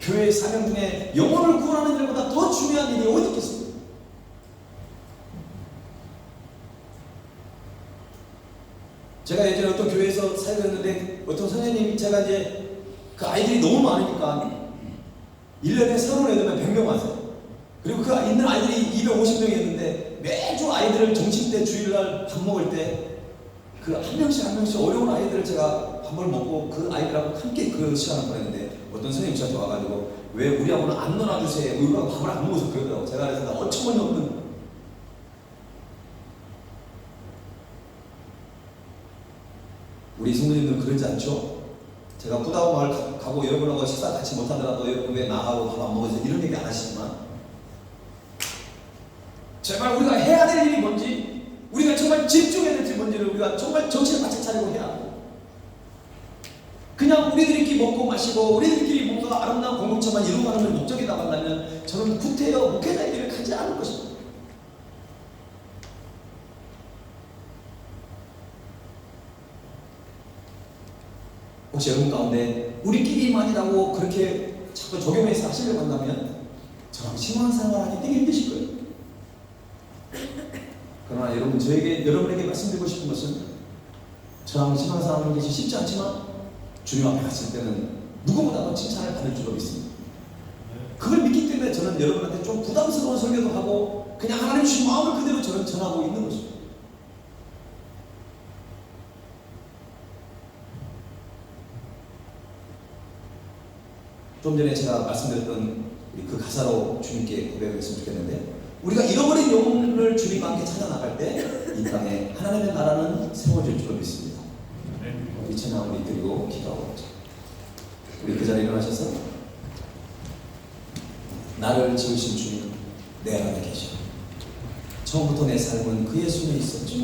교회의 사명 중에 영혼을 구원하는 일보다 더 중요한 일이 어디 있겠습니까? 제가 예전에 어떤 교회에서 사역을 했는데 어떤 선생님이 제가 이제 그 아이들이 너무 많으니까 1년에 서른 애들만 100명 왔어요. 그리고 그 있는 아이들이 250명이었는데 매주 아이들을 점심 때 주일날 밥 먹을 때 그 한 명씩 한 명씩 어려운 아이들을 제가 밥을 먹고 그 아이들하고 함께 그 시간을 보냈는데 어떤 선생님이 저한테 와가지고 왜 우리하고는 안 놀아주세요. 우리가 밥을 안 먹어서 그러더라고. 제가 그래서 나 어처구니 없는 우리 성도님들은 그러지 않죠? 제가 부다운 마을 가고 여러분하고 식사 같이 못하더라도 여러분 왜 나가고 밥 안 먹어서 이런 얘기 안 하시지만 제발 우리가 해야 될 일이 뭔지 우리가 정말 집중해야 될지 뭔지를 우리가 정말 정신을 바짝 차리고 해야 하고 그냥 우리들끼리 먹고 마시고 우리들끼리 뭔가 아름다운 공동체만 이루어가는 걸 목적이다 한다면 저는 구태여 목회자의 길을 가지 않을 것입니다. 혹시 여러분 가운데 우리끼리만이라고 그렇게 자꾸 적용해서 하시려고 한다면 저랑 신앙생활하기 되게 힘드실 거예요. 그러나 여러분에게 말씀드리고 싶은 것은 저랑 신앙생활하는 것이 쉽지 않지만 주님 앞에 갔을 때는 누구보다도 칭찬을 받을 줄로 믿습니다. 그걸 믿기 때문에 저는 여러분한테 좀 부담스러운 설교도 하고 그냥 하나님 주신 마음을 그대로 저는 전하고 있는 것입니다. 좀 전에 제가 말씀드렸던 그 가사로 주님께 고백을 했으면 좋겠는데 우리가 잃어버린 영혼을 주님과 함께 찾아 나갈 때 이 땅에 하나님의 나라는 세워질 줄로 믿습니다. 우리 찬양 우리 드리고 기도하고 우리 그 자리에 일어나셔서 나를 지으신 주님 내 안에 계셔. 처음부터 내 삶은 그의 손에 있었죠.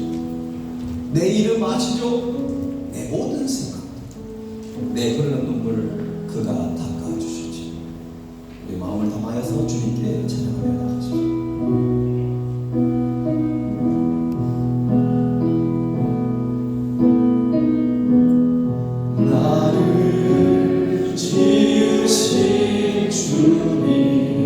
내 이름 아시죠? 내 모든 생각 내 흐르는 눈물 그가 닦아주시지. 우리 마음을 담아서 주님께 찬양하며 나가시죠. 나를 지으신 주님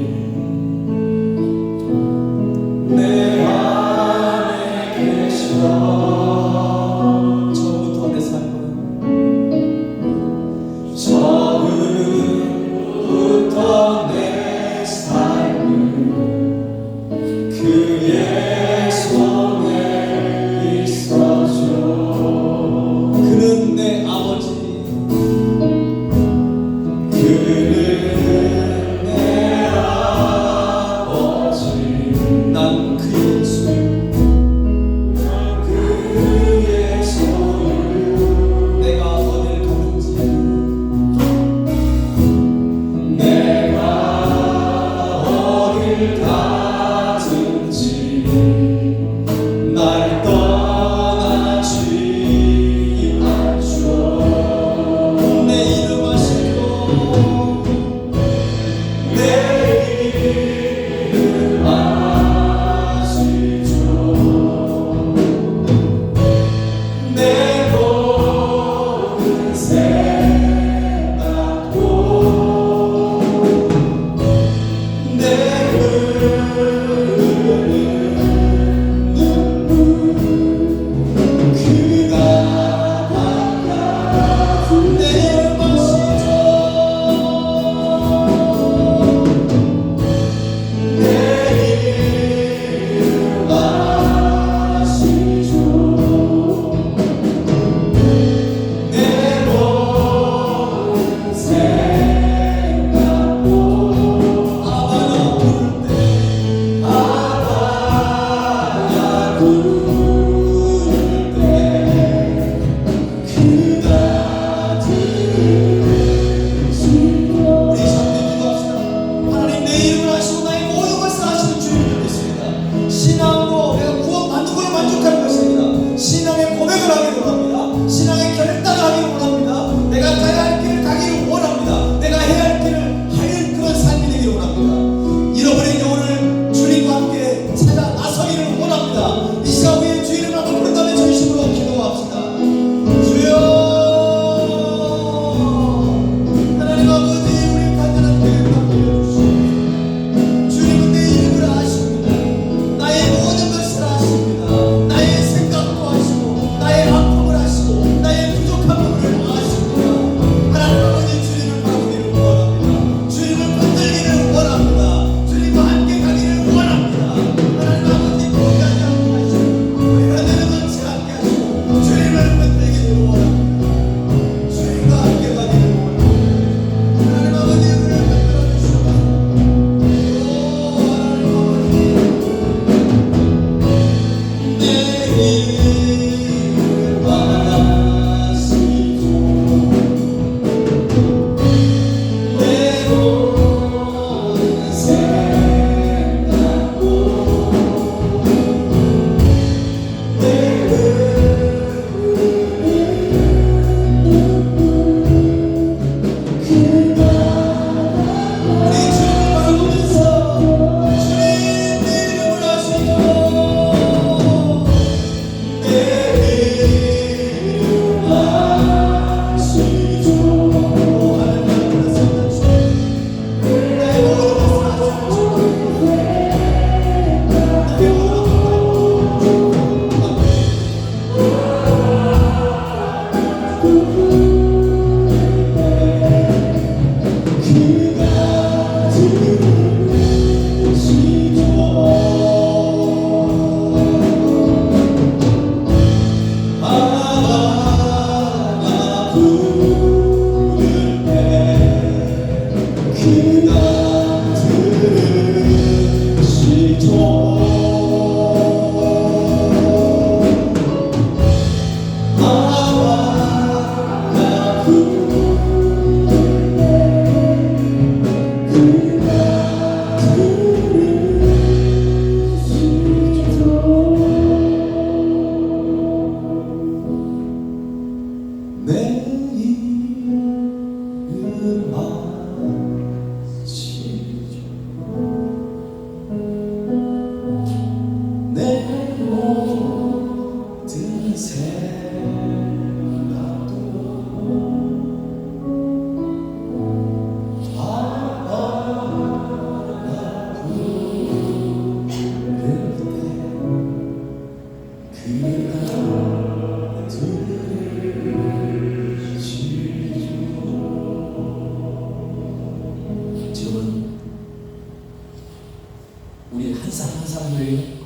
우리 한 사람 한 사람을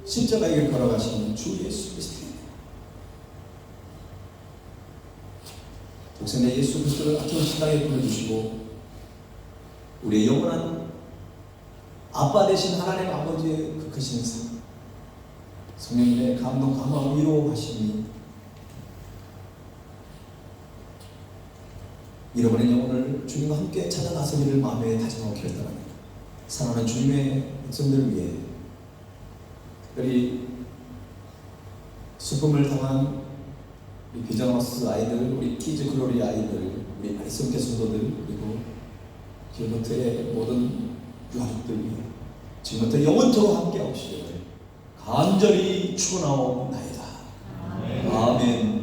십자가에 걸어가시는 주 예수 그리스도입니다. 독생자 예수 그리스도를 아낌없이 십자가에 보내주시고 우리의 영원한 아빠 되신 하나님 아버지의 그 크신 사랑, 성령님의 감동, 감화, 위로하심이 잃어버린 영혼을 주님과 함께 찾아 나서기를 마음에 다짐하고 결단합니다. 사랑하는 주님의 백성들을 위해 특별히 수품을 당한 우리 비전하우스 아이들, 우리 키즈 글로리 아이들, 우리 아리송케 성도들, 그리고 길버트의 모든 유아족들 위해 지금부터 영원토록 함께 하시기를 간절히 축원하옵나이다. 아멘.